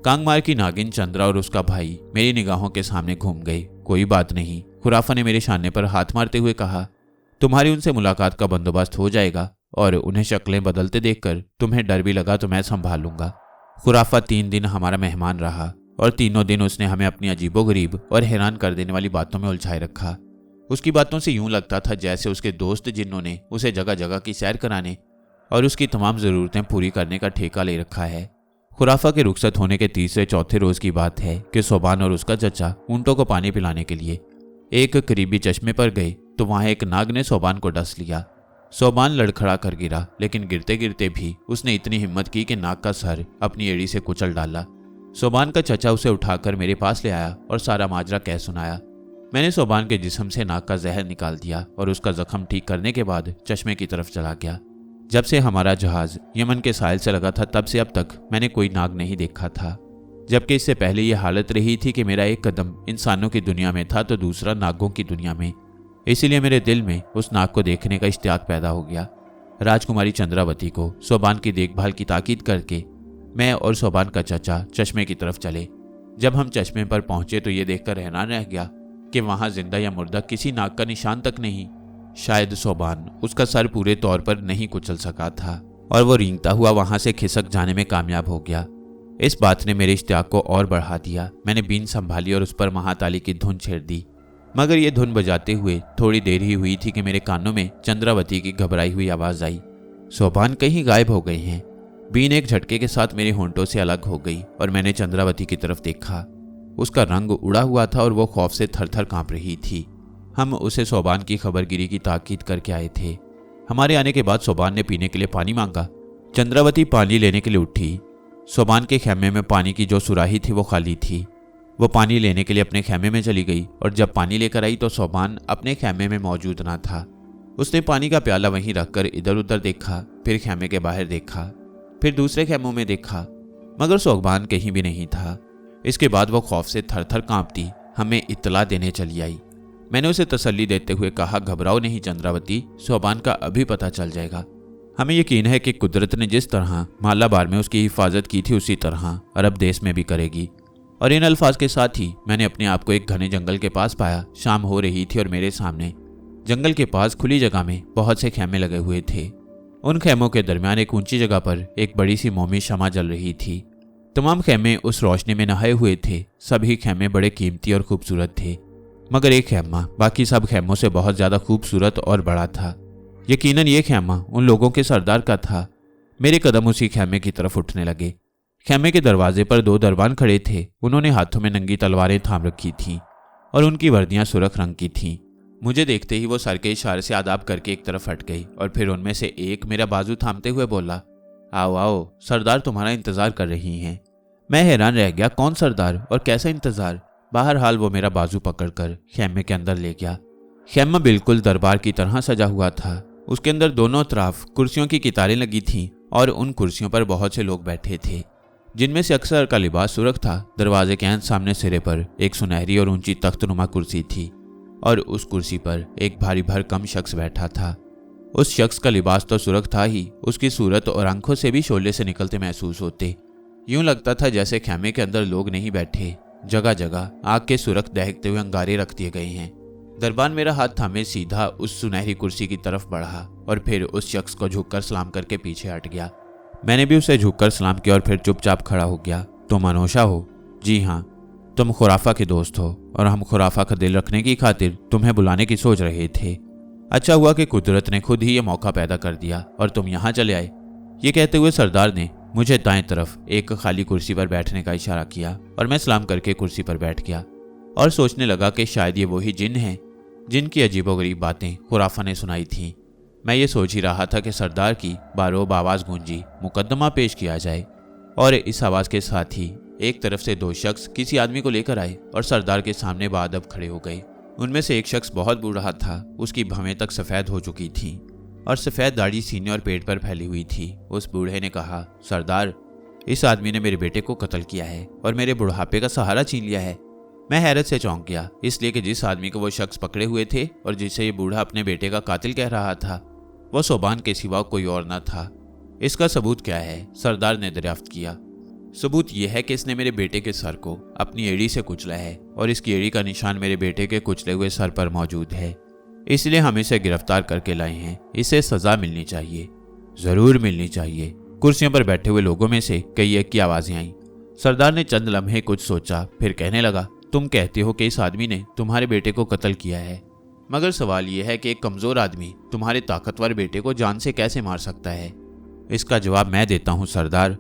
कांगमार की नागिन चंद्रा और उसका भाई मेरी निगाहों के सामने घूम गए। कोई बात नहीं, खुराफा ने मेरे शाने पर हाथ मारते हुए कहा, तुम्हारी उनसे मुलाकात का बंदोबस्त हो जाएगा और उन्हें शक्लें बदलते देखकर तुम्हें डर भी लगा तो मैं संभालूंगा। खुराफा 3 दिन हमारा मेहमान रहा और तीनों दिन उसने हमें अपनी अजीबोगरीब और हैरान कर देने वाली बातों में उलझाए रखा। उसकी बातों से यूं लगता था जैसे उसके दोस्त जिन्होंने उसे जगह जगह की सैर कराने और उसकी तमाम ज़रूरतें पूरी करने का ठेका ले रखा है। खुराफा के रुखसत होने के 3-4 रोज की बात है कि सोबान और उसका चचा ऊंटों को पानी पिलाने के लिए एक करीबी चश्मे पर गए तो वहां एक नाग ने सोबान को डस लिया। सोबान लड़खड़ा कर गिरा, लेकिन गिरते गिरते भी उसने इतनी हिम्मत की कि नाग का सर अपनी एड़ी से कुचल डाला। सोबान का चचा उसे उठाकर मेरे पास ले आया और सारा माजरा कह सुनाया। मैंने सोबान के जिस्म से नाग का जहर निकाल दिया और उसका जख्म ठीक करने के बाद चश्मे की तरफ चला गया। जब से हमारा जहाज यमन के साहिल से लगा था तब से अब तक मैंने कोई नाग नहीं देखा था, जबकि इससे पहले यह हालत रही थी कि मेरा एक कदम इंसानों की दुनिया में था तो दूसरा नागों की दुनिया में। इसीलिए मेरे दिल में उस नाग को देखने का इश्तियाक पैदा हो गया। राजकुमारी चंद्रावती को सोबान की देखभाल की ताकीद करके मैं और सोबान का चचा चश्मे की तरफ चले। जब हम चश्मे पर पहुंचे तो ये देखकर हैरान रह गया कि वहां जिंदा या मुर्दा किसी नाग का निशान तक नहीं। शायद सोबान उसका सर पूरे तौर पर नहीं कुचल सका था और वो रेंगता हुआ वहां से खिसक जाने में कामयाब हो गया। इस बात ने मेरे इश्तियाक को और बढ़ा दिया। मैंने बीन संभाली और उस पर महाताली की धुन छेड़ दी, मगर ये धुन बजाते हुए थोड़ी देर ही हुई थी कि मेरे कानों में चंद्रावती की घबराई हुई आवाज आई, सोबान कहीं गायब हो गए हैं। बीन एक झटके के साथ मेरे होंठों से अलग हो गई और मैंने चंद्रावती की तरफ देखा। उसका रंग उड़ा हुआ था और वो खौफ से थर थर कांप रही थी। हम उसे सोबान की खबरगिरी की ताकीद करके आए थे। हमारे आने के बाद सोबान ने पीने के लिए पानी मांगा। चंद्रावती पानी लेने के लिए उठी। सोबान के खेमे में पानी की जो सुराही थी वो खाली थी। वो पानी लेने के लिए अपने खेमे में चली गई और जब पानी लेकर आई तो सोबान अपने खेमे में मौजूद ना था। उसने पानी का प्याला वहीं रखकर इधर उधर देखा, फिर खेमे के बाहर देखा, फिर दूसरे खेमों में देखा, मगर सोबान कहीं भी नहीं था। इसके बाद वो खौफ से थर थर कांपती हमें इत्तला देने चली आई। मैंने उसे तसल्ली देते हुए कहा, घबराओ नहीं चंद्रावती, सोबान का अभी पता चल जाएगा। हमें यकीन है कि कुदरत ने जिस तरह मालाबार में उसकी हिफाजत की थी उसी तरह अरब देश में भी करेगी। और इन अल्फाज के साथ ही मैंने अपने आप को एक घने जंगल के पास पाया। शाम हो रही थी और मेरे सामने जंगल के पास खुली जगह में बहुत से खेमे लगे हुए थे। उन खेमों के दरमियान एक ऊंची जगह पर एक बड़ी सी मोमी शमा जल रही थी। तमाम खेमे उस रोशनी में नहाए हुए थे। सभी खेमे बड़े कीमती और खूबसूरत थे, मगर एक खेमा बाकी सब खेमों से बहुत ज्यादा खूबसूरत और बड़ा था। यकीनन ये खेमा उन लोगों के सरदार का था। मेरे कदम उसी खेमे की तरफ उठने लगे। खेमे के दरवाजे पर 2 दरबान खड़े थे। उन्होंने हाथों में नंगी तलवारें थाम रखी थीं और उनकी वर्दियां सुर्ख रंग की थीं। मुझे देखते ही वो सर के इशारे से आदाब करके एक तरफ हट गई और फिर उनमें से एक मेरा बाजू थामते हुए बोला, आओ आओ, सरदार तुम्हारा इंतजार कर रही हैं। मैं हैरान रह गया, कौन सरदार और कैसा इंतजार। बहरहाल वो मेरा बाजू पकड़कर खेमे के अंदर ले गया। खेमा बिल्कुल दरबार की तरह सजा हुआ था। उसके अंदर दोनों तरफ कुर्सियों की कितारें लगी थीं और उन कुर्सियों पर बहुत से लोग बैठे थे, जिनमें से अक्सर का लिबास सुर्ख था। दरवाजे के सामने सिरे पर एक सुनहरी और ऊंची तख्तनुमा कुर्सी थी और उस कुर्सी पर एक भारी भरकम शख्स बैठा था। उस शख्स का लिबास तो सुर्ख था ही, उसकी सूरत और आंखों से भी शोले से निकलते महसूस होते। यूं लगता था जैसे खेमे के अंदर लोग नहीं बैठे, जगह जगह आग के सुर्ख दहकते हुए अंगारे रख दिए गए हैं। दरबान मेरा हाथ थामे सीधा उस सुनहरी कुर्सी की तरफ बढ़ा और फिर उस शख्स को झुककर सलाम करके पीछे हट गया। मैंने भी उसे झुककर सलाम किया और फिर चुपचाप खड़ा हो गया। तुम अनोशा हो? जी हाँ। तुम खुराफा के दोस्त हो और हम खुराफा का दिल रखने की खातिर तुम्हें बुलाने की सोच रहे थे। अच्छा हुआ कि कुदरत ने खुद ही ये मौका पैदा कर दिया और तुम यहाँ चले आए। ये कहते हुए सरदार ने मुझे दाएं तरफ एक खाली कुर्सी पर बैठने का इशारा किया और मैं सलाम करके कुर्सी पर बैठ गया और सोचने लगा कि शायद ये वही जिन हैं जिनकी अजीबोगरीब बातें खुराफा ने सुनाई थीं। मैं ये सोच ही रहा था कि सरदार की बारोब आवाज़ गूंजी, मुकदमा पेश किया जाए। और इस आवाज़ के साथ ही एक तरफ से 2 शख्स किसी आदमी को लेकर आए और सरदार के सामने बाअदब खड़े हो गए। उनमें से एक शख्स बहुत बूढ़ा था, उसकी भवें तक सफ़ेद हो चुकी थीं और सफ़ेद दाढ़ी सीने और पेट पर फैली हुई थी। उस बूढ़े ने कहा, सरदार, इस आदमी ने मेरे बेटे को कत्ल किया है और मेरे बुढ़ापे का सहारा छीन लिया है। मैं हैरत से चौंक गया, इसलिए कि जिस आदमी को वो शख्स पकड़े हुए थे और जिसे ये बूढ़ा अपने बेटे का कातिल कह रहा था, वो सोबान के सिवा कोई और न था। इसका सबूत क्या है? सरदार ने दरियाफ्त किया। सबूत यह है कि इसने मेरे बेटे के सर को अपनी एड़ी से कुचला है और इसकी एड़ी का निशान मेरे बेटे के कुचले हुए सर पर मौजूद है। इसलिए हम इसे गिरफ्तार करके लाए हैं। इसे सजा मिलनी चाहिए, जरूर मिलनी चाहिए। कुर्सियों पर बैठे हुए लोगों में से कई एक की आवाजें आईं। सरदार ने चंद लम्हे कुछ सोचा, फिर कहने लगा, तुम कहते हो कि इस आदमी ने तुम्हारे बेटे को कत्ल किया है, मगर सवाल यह है कि एक कमजोर आदमी तुम्हारे ताकतवर बेटे को जान से कैसे मार सकता है? इसका जवाब मैं देता हूँ सरदार।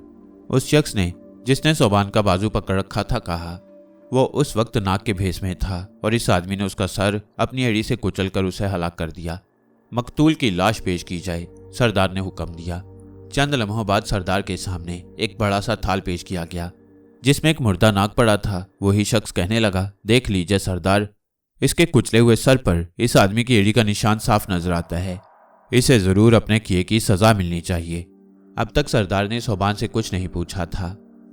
उस शख्स ने, जिसने सोबान का बाजू पकड़ रखा था, कहा। वो उस वक्त नाग के भेष में था और इस आदमी ने उसका सर अपनी एड़ी से कुचलकर उसे हलाक कर दिया। मकतूल की लाश पेश की जाए, सरदार ने हुक्म दिया। चंद लम्हों बाद सरदार के सामने एक बड़ा सा थाल पेश किया गया जिसमें एक मुर्दा नाग पड़ा था। वही शख्स कहने लगा, देख लीजिए सरदार, इसके कुचले हुए सर पर इस आदमी की एड़ी का निशान साफ नजर आता है। इसे जरूर अपने किए की सजा मिलनी चाहिए। अब तक सरदार ने सोबान से कुछ नहीं पूछा था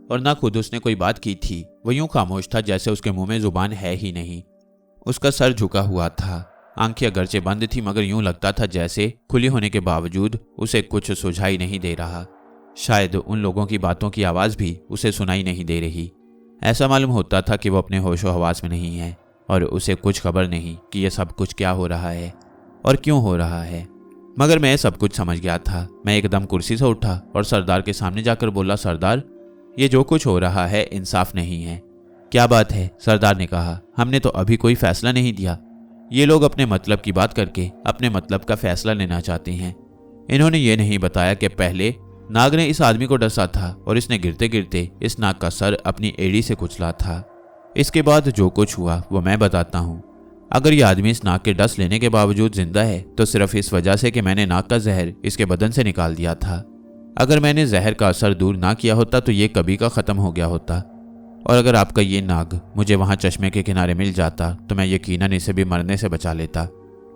और ना खुद उसने कोई बात की थी। वह यूं खामोश था जैसे उसके मुंह में जुबान है ही नहीं। उसका सर झुका हुआ था, आंखें अगरचे बंद थी मगर यूं लगता था जैसे खुली होने के बावजूद उसे कुछ सुझाई नहीं दे रहा। शायद उन लोगों की बातों की आवाज़ भी उसे सुनाई नहीं दे रही। ऐसा मालूम होता था कि वो अपने होशो हवास में नहीं है और उसे कुछ खबर नहीं कि यह सब कुछ क्या हो रहा है और क्यों हो रहा है। मगर मैं सब कुछ समझ गया था। मैं एकदम कुर्सी से उठा और सरदार के सामने जाकर बोला, सरदार, ये जो कुछ हो रहा है इंसाफ नहीं है। क्या बात है? सरदार ने कहा, हमने तो अभी कोई फैसला नहीं दिया। ये लोग अपने मतलब की बात करके अपने मतलब का फैसला लेना चाहते हैं। इन्होंने ये नहीं बताया कि पहले नाग ने इस आदमी को डसा था और इसने गिरते गिरते इस नाग का सर अपनी एड़ी से कुचला था। इसके बाद जो कुछ हुआ वो मैं बताता हूँ। अगर ये आदमी इस नाग के डस लेने के बावजूद जिंदा है तो सिर्फ इस वजह से कि मैंने नाग का जहर इसके बदन से निकाल दिया था। अगर मैंने जहर का असर दूर ना किया होता तो ये कभी का ख़त्म हो गया होता। और अगर आपका ये नाग मुझे वहाँ चश्मे के किनारे मिल जाता तो मैं यकीनन इसे भी मरने से बचा लेता।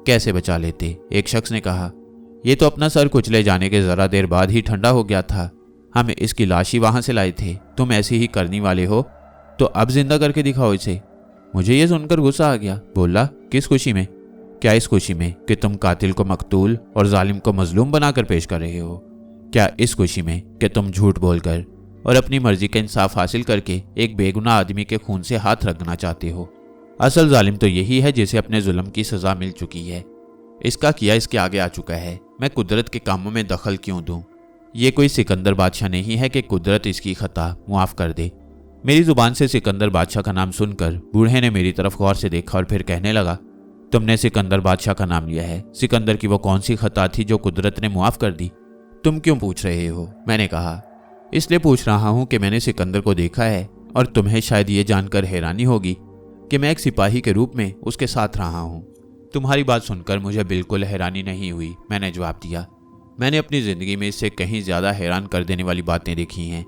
कैसे बचा लेते? एक शख्स ने कहा, ये तो अपना सर कुचले जाने के ज़रा देर बाद ही ठंडा हो गया था। हम इसकी लाश ही वहाँ से लाए थे। तुम ऐसे ही करने वाले हो तो अब जिंदा करके दिखाओ इसे। मुझे ये सुनकर गुस्सा आ गया। बोला, किस खुशी में? क्या इस खुशी में कि तुम कातिल को मकतूल और जालिम को मजलूम बनाकर पेश कर रहे हो? क्या इस खुशी में कि तुम झूठ बोलकर और अपनी मर्जी का इंसाफ हासिल करके एक बेगुनाह आदमी के खून से हाथ रखना चाहते हो? असल जालिम तो यही है जिसे अपने जुल्म की सजा मिल चुकी है। इसका किया इसके आगे आ चुका है। मैं कुदरत के कामों में दखल क्यों दूं? ये कोई सिकंदर बादशाह नहीं है कि कुदरत इसकी खता मुआफ कर दे। मेरी जुबान से सिकंदर बादशाह का नाम सुनकर बूढ़े ने मेरी तरफ गौर से देखा और फिर कहने लगा, तुमने सिकंदर बादशाह का नाम लिया है। सिकंदर की वो कौन सी खता थी जो कुदरत ने मुआफ कर दी? तुम क्यों पूछ रहे हो? मैंने कहा, इसलिए पूछ रहा हूं कि मैंने सिकंदर को देखा है और तुम्हें शायद ये जानकर हैरानी होगी कि मैं एक सिपाही के रूप में उसके साथ रहा हूं। तुम्हारी बात सुनकर मुझे बिल्कुल हैरानी नहीं हुई, मैंने जवाब दिया। मैंने अपनी जिंदगी में इससे कहीं ज्यादा हैरान कर देने वाली बातें देखी हैं।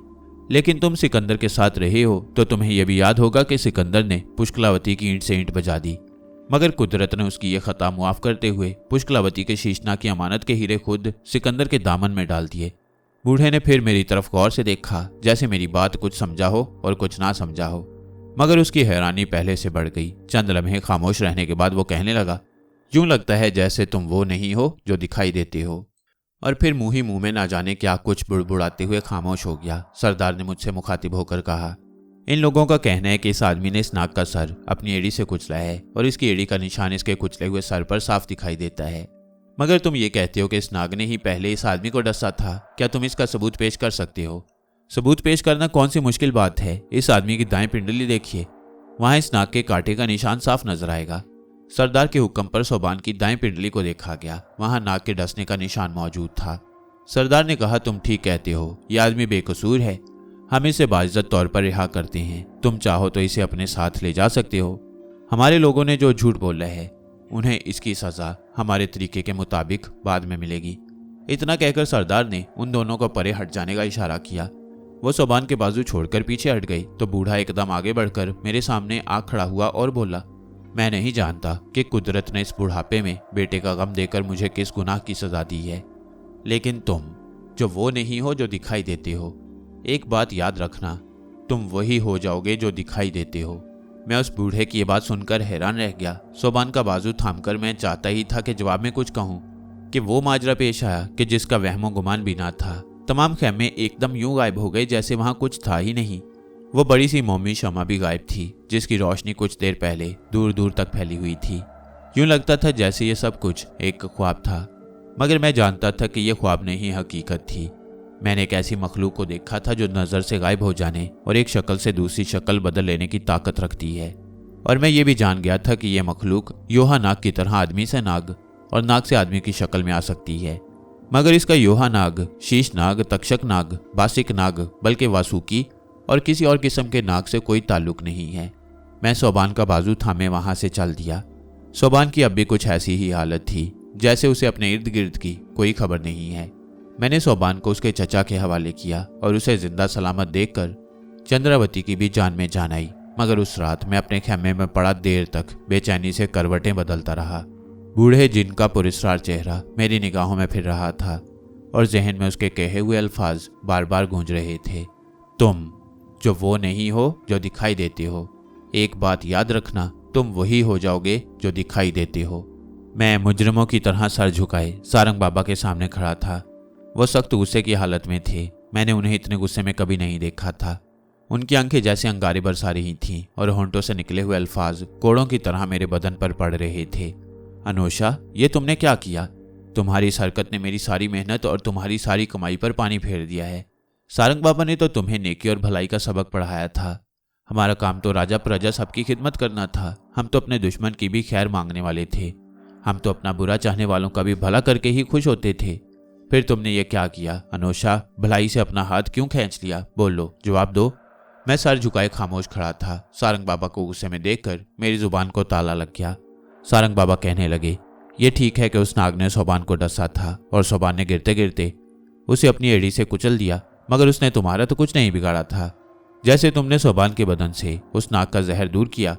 लेकिन तुम सिकंदर के साथ रहे हो तो तुम्हें यह भी याद होगा कि सिकंदर ने पुष्कलावती की ईंट से ईंट बजा दी, मगर कुदरत ने उसकी यह खता मुआफ करते हुए पुष्कलावती के शीशना की अमानत के हीरे खुद सिकंदर के दामन में डाल दिए। बूढ़े ने फिर मेरी तरफ गौर से देखा, जैसे मेरी बात कुछ समझा हो और कुछ ना समझा हो, मगर उसकी हैरानी पहले से बढ़ गई। चंद लम्हे खामोश रहने के बाद वो कहने लगा, यूं लगता है जैसे तुम वो नहीं हो जो दिखाई देते हो। और फिर मुंह ही मुंह में ना जाने क्या कुछ बुड़बुड़ाते हुए खामोश हो गया। सरदार ने मुझसे मुखातिब होकर कहा, इन लोगों का कहना है कि इस आदमी ने इस नाग का सर अपनी एड़ी से कुचला है और इसकी एड़ी का निशान इसके कुचले हुए सर पर साफ दिखाई देता है। मगर तुम ये कहते हो कि इस नाग ने ही पहले इस आदमी को डसा था। क्या तुम इसका सबूत पेश कर सकते हो? सबूत पेश करना कौन सी मुश्किल बात है। इस आदमी की दाएं पिंडली देखिए, वहां इस नाग के कांटे का निशान साफ नजर आएगा। सरदार के हुक्म पर सोबान की दाएं पिंडली को देखा गया, वहां नाग के डसने का निशान मौजूद था। सरदार ने कहा, तुम ठीक कहते हो, यह आदमी बेकसूर है। हम इसे बाइज्जत तौर पर रिहा करते हैं। तुम चाहो तो इसे अपने साथ ले जा सकते हो। हमारे लोगों ने जो झूठ बोला है उन्हें इसकी सजा हमारे तरीके के मुताबिक बाद में मिलेगी। इतना कहकर सरदार ने उन दोनों को परे हट जाने का इशारा किया। वो सोबान के बाजू छोड़कर पीछे हट गई तो बूढ़ा एकदम आगे बढ़कर मेरे सामने आ खड़ा हुआ और बोला, मैं नहीं जानता कि कुदरत ने इस बुढ़ापे में बेटे का गम देकर मुझे किस गुनाह की सजा दी है, लेकिन तुम जो वो नहीं हो जो दिखाई देते हो, एक बात याद रखना, तुम वही हो जाओगे जो दिखाई देते हो। मैं उस बूढ़े की ये बात सुनकर हैरान रह गया। सोबान का बाजू थामकर मैं चाहता ही था कि जवाब में कुछ कहूं कि वो माजरा पेश आया कि जिसका वहमो गुमान भी ना था। तमाम खेमे एकदम यूं गायब हो गए जैसे वहां कुछ था ही नहीं। वो बड़ी सी मोमी शमा भी गायब थी, जिसकी रोशनी कुछ देर पहले दूर दूर तक फैली हुई थी। यूं लगता था जैसे ये सब कुछ एक ख्वाब था, मगर मैं जानता था कि यह ख्वाब नहीं हकीकत थी। मैंने एक ऐसी मखलूक को देखा था जो नज़र से गायब हो जाने और एक शक्ल से दूसरी शक्ल बदल लेने की ताकत रखती है। और मैं ये भी जान गया था कि यह मखलूक योहा नाग की तरह आदमी से नाग और नाग से आदमी की शक्ल में आ सकती है, मगर इसका योहा नाग, शीश नाग, तक्षक नाग, बासिक नाग, बल्कि वासुकी और किसी और किस्म के नाग से कोई ताल्लुक नहीं है। मैं सोबान का बाजू थामे वहां से चल दिया। सोबान की अब भी कुछ ऐसी ही हालत थी जैसे उसे अपने इर्द गिर्द की कोई खबर नहीं है। मैंने सोबान को उसके चचा के हवाले किया और उसे जिंदा सलामत देखकर चंद्रावती की भी जान में जान आई। मगर उस रात मैं अपने खेमे में पड़ा देर तक बेचैनी से करवटें बदलता रहा। बूढ़े जिन का पुरस्कार चेहरा मेरी निगाहों में फिर रहा था और जहन में उसके कहे हुए अल्फाज बार बार गूंज रहे थे, तुम जो वो नहीं हो जो दिखाई देते हो, एक बात याद रखना, तुम वही हो जाओगे जो दिखाई देते हो। मैं मुजरिमों की तरह सर झुकाए सारंग बाबा के सामने खड़ा था। वो सख्त गुस्से की हालत में थे। मैंने उन्हें इतने गुस्से में कभी नहीं देखा था। उनकी आंखें जैसे अंगारे बरसा रही थीं और होंठों से निकले हुए अल्फाज कोड़ों की तरह मेरे बदन पर पड़ रहे थे। अनोशा, ये तुमने क्या किया? तुम्हारी इस हरकत ने मेरी सारी मेहनत और तुम्हारी सारी कमाई पर पानी फेर दिया है। सारंग बाबा ने तो तुम्हें नेकी और भलाई का सबक पढ़ाया था। हमारा काम तो राजा प्रजा सबकी खिदमत करना था। हम तो अपने दुश्मन की भी खैर मांगने वाले थे। हम तो अपना बुरा चाहने वालों का भी भला करके ही खुश होते थे। फिर तुमने ये क्या किया अनोशा? भलाई से अपना हाथ क्यों खींच लिया? बोलो, जवाब दो। मैं सर झुकाए खामोश खड़ा था। सारंग बाबा को गुस्से में देखकर मेरी जुबान को ताला लग गया। सारंग बाबा कहने लगे, ये ठीक है कि उस नाग ने सोबान को डसा था और सोबान ने गिरते गिरते उसे अपनी एड़ी से कुचल दिया, मगर उसने तुम्हारा तो कुछ नहीं बिगाड़ा था। जैसे तुमने सोबान के बदन से उस नाग का जहर दूर किया,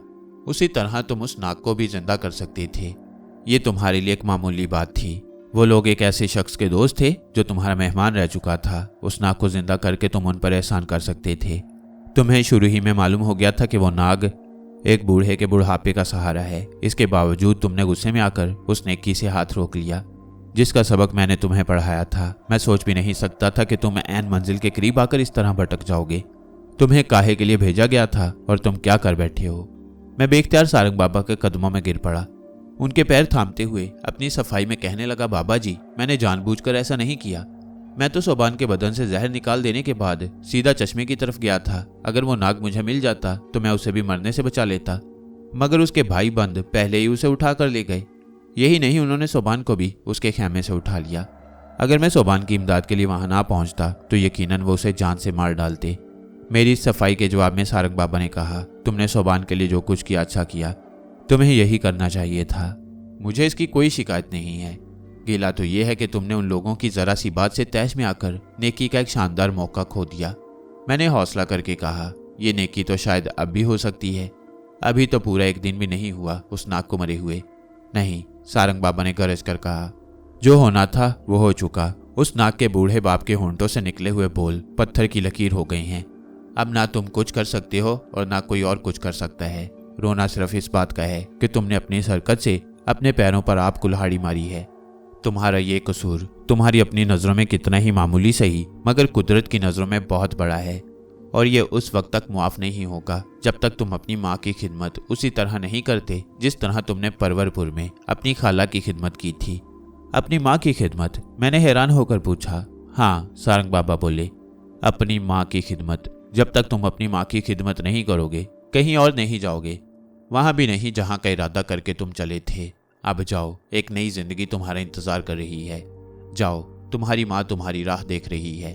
उसी तरह तुम उस नाग को भी जिंदा कर सकते थे। ये तुम्हारे लिए एक मामूली बात थी। वो लोग एक ऐसे शख्स के दोस्त थे जो तुम्हारा मेहमान रह चुका था। उस नाग को जिंदा करके तुम उन पर एहसान कर सकते थे। तुम्हें शुरू ही में मालूम हो गया था कि वो नाग एक बूढ़े के बुढ़ापे का सहारा है। इसके बावजूद तुमने गुस्से में आकर उस नेकी से हाथ रोक लिया जिसका सबक मैंने तुम्हें पढ़ाया था। मैं सोच भी नहीं सकता था कि तुम ऐन मंजिल के करीब आकर इस तरह भटक जाओगे। तुम्हें काहे के लिए भेजा गया था और तुम क्या कर बैठे हो? मैं बेख्तियार सारंग बाबा के कदमों में गिर पड़ा। उनके पैर थामते हुए अपनी सफाई में कहने लगा, बाबा जी, मैंने जानबूझकर ऐसा नहीं किया। मैं तो सोबान के बदन से जहर निकाल देने के बाद सीधा चश्मे की तरफ गया था। अगर वो नाग मुझे मिल जाता तो मैं उसे भी मरने से बचा लेता, मगर उसके भाई बंद पहले ही उसे उठा कर ले गए। यही नहीं, उन्होंने सोबान को भी उसके खेमे से उठा लिया। अगर मैं सोबान की इमदाद के लिए वहां ना पहुंचता तो यकीनन वो उसे जान से मार डालते। मेरी इस सफाई के जवाब में सारंग बाबा ने कहा, तुमने सोबान के लिए जो कुछ किया अच्छा किया, तुम्हें यही करना चाहिए था। मुझे इसकी कोई शिकायत नहीं है। गिला तो यह है कि तुमने उन लोगों की जरा सी बात से तैश में आकर नेकी का एक शानदार मौका खो दिया। मैंने हौसला करके कहा, यह नेकी तो शायद अब भी हो सकती है। अभी तो पूरा एक दिन भी नहीं हुआ उस नाग को मरे हुए। नहीं, सारंग बाबा ने गरज कर कहा, जो होना था वो हो चुका। उस नाग के बूढ़े बाप के होंठों से निकले हुए बोल पत्थर की लकीर हो गए हैं। अब ना तुम कुछ कर सकते हो और ना कोई और कुछ कर सकता है। रोना सिर्फ इस बात का है कि तुमने अपनी इस हरकत से अपने पैरों पर आप कुल्हाड़ी मारी है। तुम्हारा ये कसूर तुम्हारी अपनी नज़रों में कितना ही मामूली सही, मगर कुदरत की नज़रों में बहुत बड़ा है, और ये उस वक्त तक मुआफ नहीं होगा जब तक तुम अपनी माँ की खिदमत उसी तरह नहीं करते जिस तरह तुमने परवरपुर में अपनी खाला की खिदमत की थी। अपनी माँ की खिदमत? मैंने हैरान होकर पूछा। हाँ, सारंग बाबा बोले, अपनी माँ की खिदमत। जब तक तुम अपनी माँ की खिदमत नहीं करोगे कहीं और नहीं जाओगे, वहां भी नहीं जहां का इरादा करके तुम चले थे। अब जाओ, एक नई जिंदगी तुम्हारा इंतजार कर रही है। जाओ, तुम्हारी माँ तुम्हारी राह देख रही है।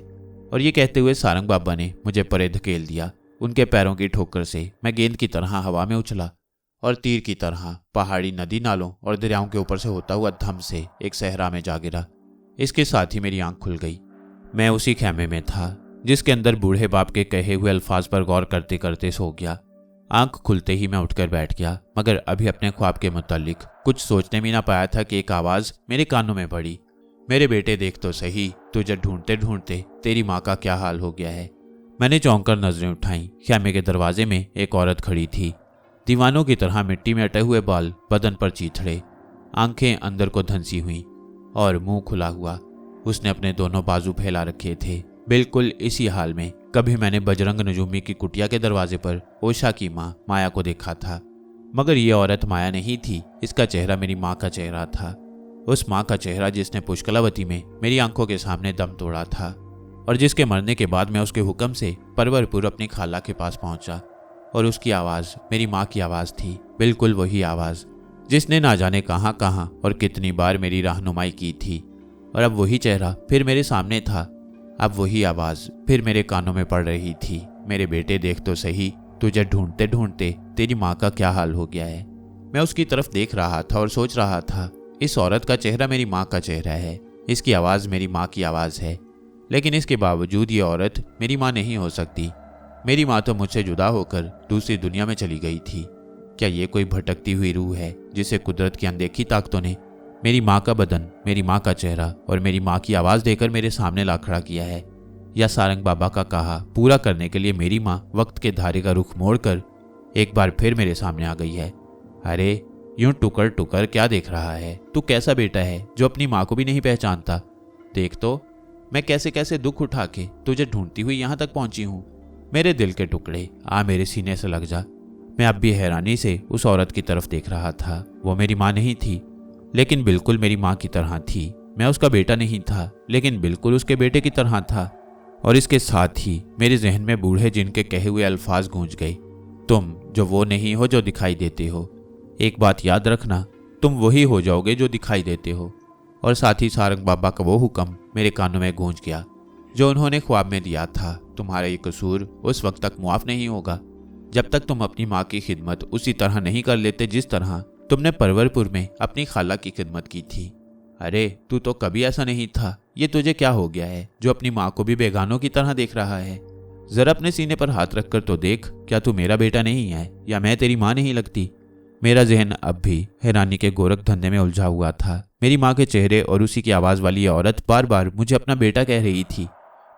और ये कहते हुए सारंग बाबा ने मुझे परे धकेल दिया। उनके पैरों की ठोकर से मैं गेंद की तरह हवा में उछला और तीर की तरह पहाड़ी, नदी नालों और दरियाओं के ऊपर से होता हुआ धम से एक सहरा में जा गिरा। इसके साथ ही मेरी आंख खुल गई। मैं उसी खेमे में था जिसके अंदर बूढ़े बाप के कहे हुए अल्फाज पर गौर करते करते सो गया। आंख खुलते ही मैं उठकर बैठ गया, मगर अभी अपने ख्वाब के मुतालिक कुछ सोचने भी ना पाया था कि एक आवाज मेरे कानों में पड़ी, मेरे बेटे देख तो सही, तुझे ढूंढते ढूंढते तेरी माँ का क्या हाल हो गया है। मैंने चौंक कर नजरें उठाई। खेमे के दरवाजे में एक औरत खड़ी थी। दीवानों की तरह मिट्टी में अटे हुए बाल, बदन पर चीथड़े, आंखें अंदर को धंसी हुई और मुंह खुला हुआ। उसने अपने दोनों बाजू फैला रखे थे। बिल्कुल इसी हाल में कभी मैंने बजरंग नजूमी की कुटिया के दरवाजे पर ओशा की माँ माया को देखा था, मगर ये औरत माया नहीं थी। इसका चेहरा मेरी माँ का चेहरा था। उस माँ का चेहरा जिसने पुष्कलावती में मेरी आंखों के सामने दम तोड़ा था और जिसके मरने के बाद मैं उसके हुक्म से परवरपुर अपनी खाला के पास पहुंचा। और उसकी आवाज़ मेरी माँ की आवाज़ थी, बिल्कुल वही आवाज़ जिसने ना जाने कहाँ कहाँ और कितनी बार मेरी रहनुमाई की थी। और अब वही चेहरा फिर मेरे सामने था। अब वही आवाज़ फिर मेरे कानों में पड़ रही थी, मेरे बेटे देख तो सही, तुझे ढूंढते ढूंढते तेरी माँ का क्या हाल हो गया है। मैं उसकी तरफ देख रहा था और सोच रहा था, इस औरत का चेहरा मेरी माँ का चेहरा है, इसकी आवाज़ मेरी माँ की आवाज़ है, लेकिन इसके बावजूद ये औरत मेरी माँ नहीं हो सकती। मेरी माँ तो मुझसे जुदा होकर दूसरी दुनिया में चली गई थी। क्या ये कोई भटकती हुई रूह है जिसे कुदरत की अनदेखी ताकतों ने मेरी माँ का बदन, मेरी माँ का चेहरा और मेरी माँ की आवाज़ देकर मेरे सामने ला खड़ा किया है? या सारंग बाबा का कहा पूरा करने के लिए मेरी माँ वक्त के धारे का रुख मोड़कर एक बार फिर मेरे सामने आ गई है? अरे यूं टुकर टुकर क्या देख रहा है? तू कैसा बेटा है जो अपनी माँ को भी नहीं पहचानता? देख तो मैं कैसे कैसे दुख उठा के तुझे ढूंढती हुई यहाँ तक पहुंची हूँ। मेरे दिल के टुकड़े, आ मेरे सीने से लग जा। मैं अब भी हैरानी से उस औरत की तरफ देख रहा था। वो मेरी माँ नहीं थी, लेकिन बिल्कुल मेरी माँ की तरह थी। मैं उसका बेटा नहीं था, लेकिन बिल्कुल उसके बेटे की तरह था। और इसके साथ ही मेरे जहन में बूढ़े जिनके कहे हुए अल्फाज गूंज गए, तुम जो वो नहीं हो जो दिखाई देते हो। एक बात याद रखना, तुम वही हो जाओगे जो दिखाई देते हो। और साथ ही सारंग बाबा का वो हुक्म मेरे कानों में गूंज गया जो उन्होंने ख्वाब में दिया था, तुम्हारा ये कसूर उस वक्त तक मुआफ नहीं होगा जब तक तुम अपनी माँ की खिदमत उसी तरह नहीं कर लेते जिस तरह तुमने परवरपुर में अपनी खाला की खिदमत की थी। अरे तू तो कभी ऐसा नहीं था। ये तुझे क्या हो गया है जो अपनी माँ को भी बेगानों की तरह देख रहा है? जरा अपने सीने पर हाथ रखकर तो देख, क्या तू मेरा बेटा नहीं है या मैं तेरी माँ नहीं लगती? मेरा जहन अब भी हैरानी के गोरख धंधे में उलझा हुआ था। मेरी माँ के चेहरे और उसी की आवाज़ वाली औरत बार बार मुझे अपना बेटा कह रही थी,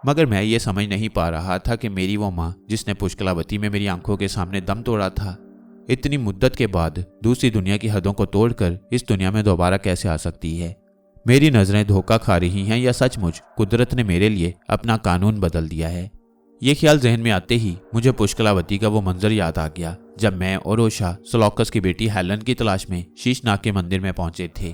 मगर मैं ये समझ नहीं पा रहा था कि मेरी वो माँ जिसने पुष्कलावती में मेरी आंखों के सामने दम तोड़ा था, इतनी मुद्दत के बाद दूसरी दुनिया की हदों को तोड़कर इस दुनिया में दोबारा कैसे आ सकती है? मेरी नजरें धोखा खा रही हैं या सचमुच कुदरत ने मेरे लिए अपना कानून बदल दिया है? ये ख्याल जहन में आते ही मुझे पुष्कलावती का वो मंजर याद आ गया जब मैं और ओशा सेलौकस की बेटी हेलन की तलाश में शीशनाग के मंदिर में पहुंचे थे।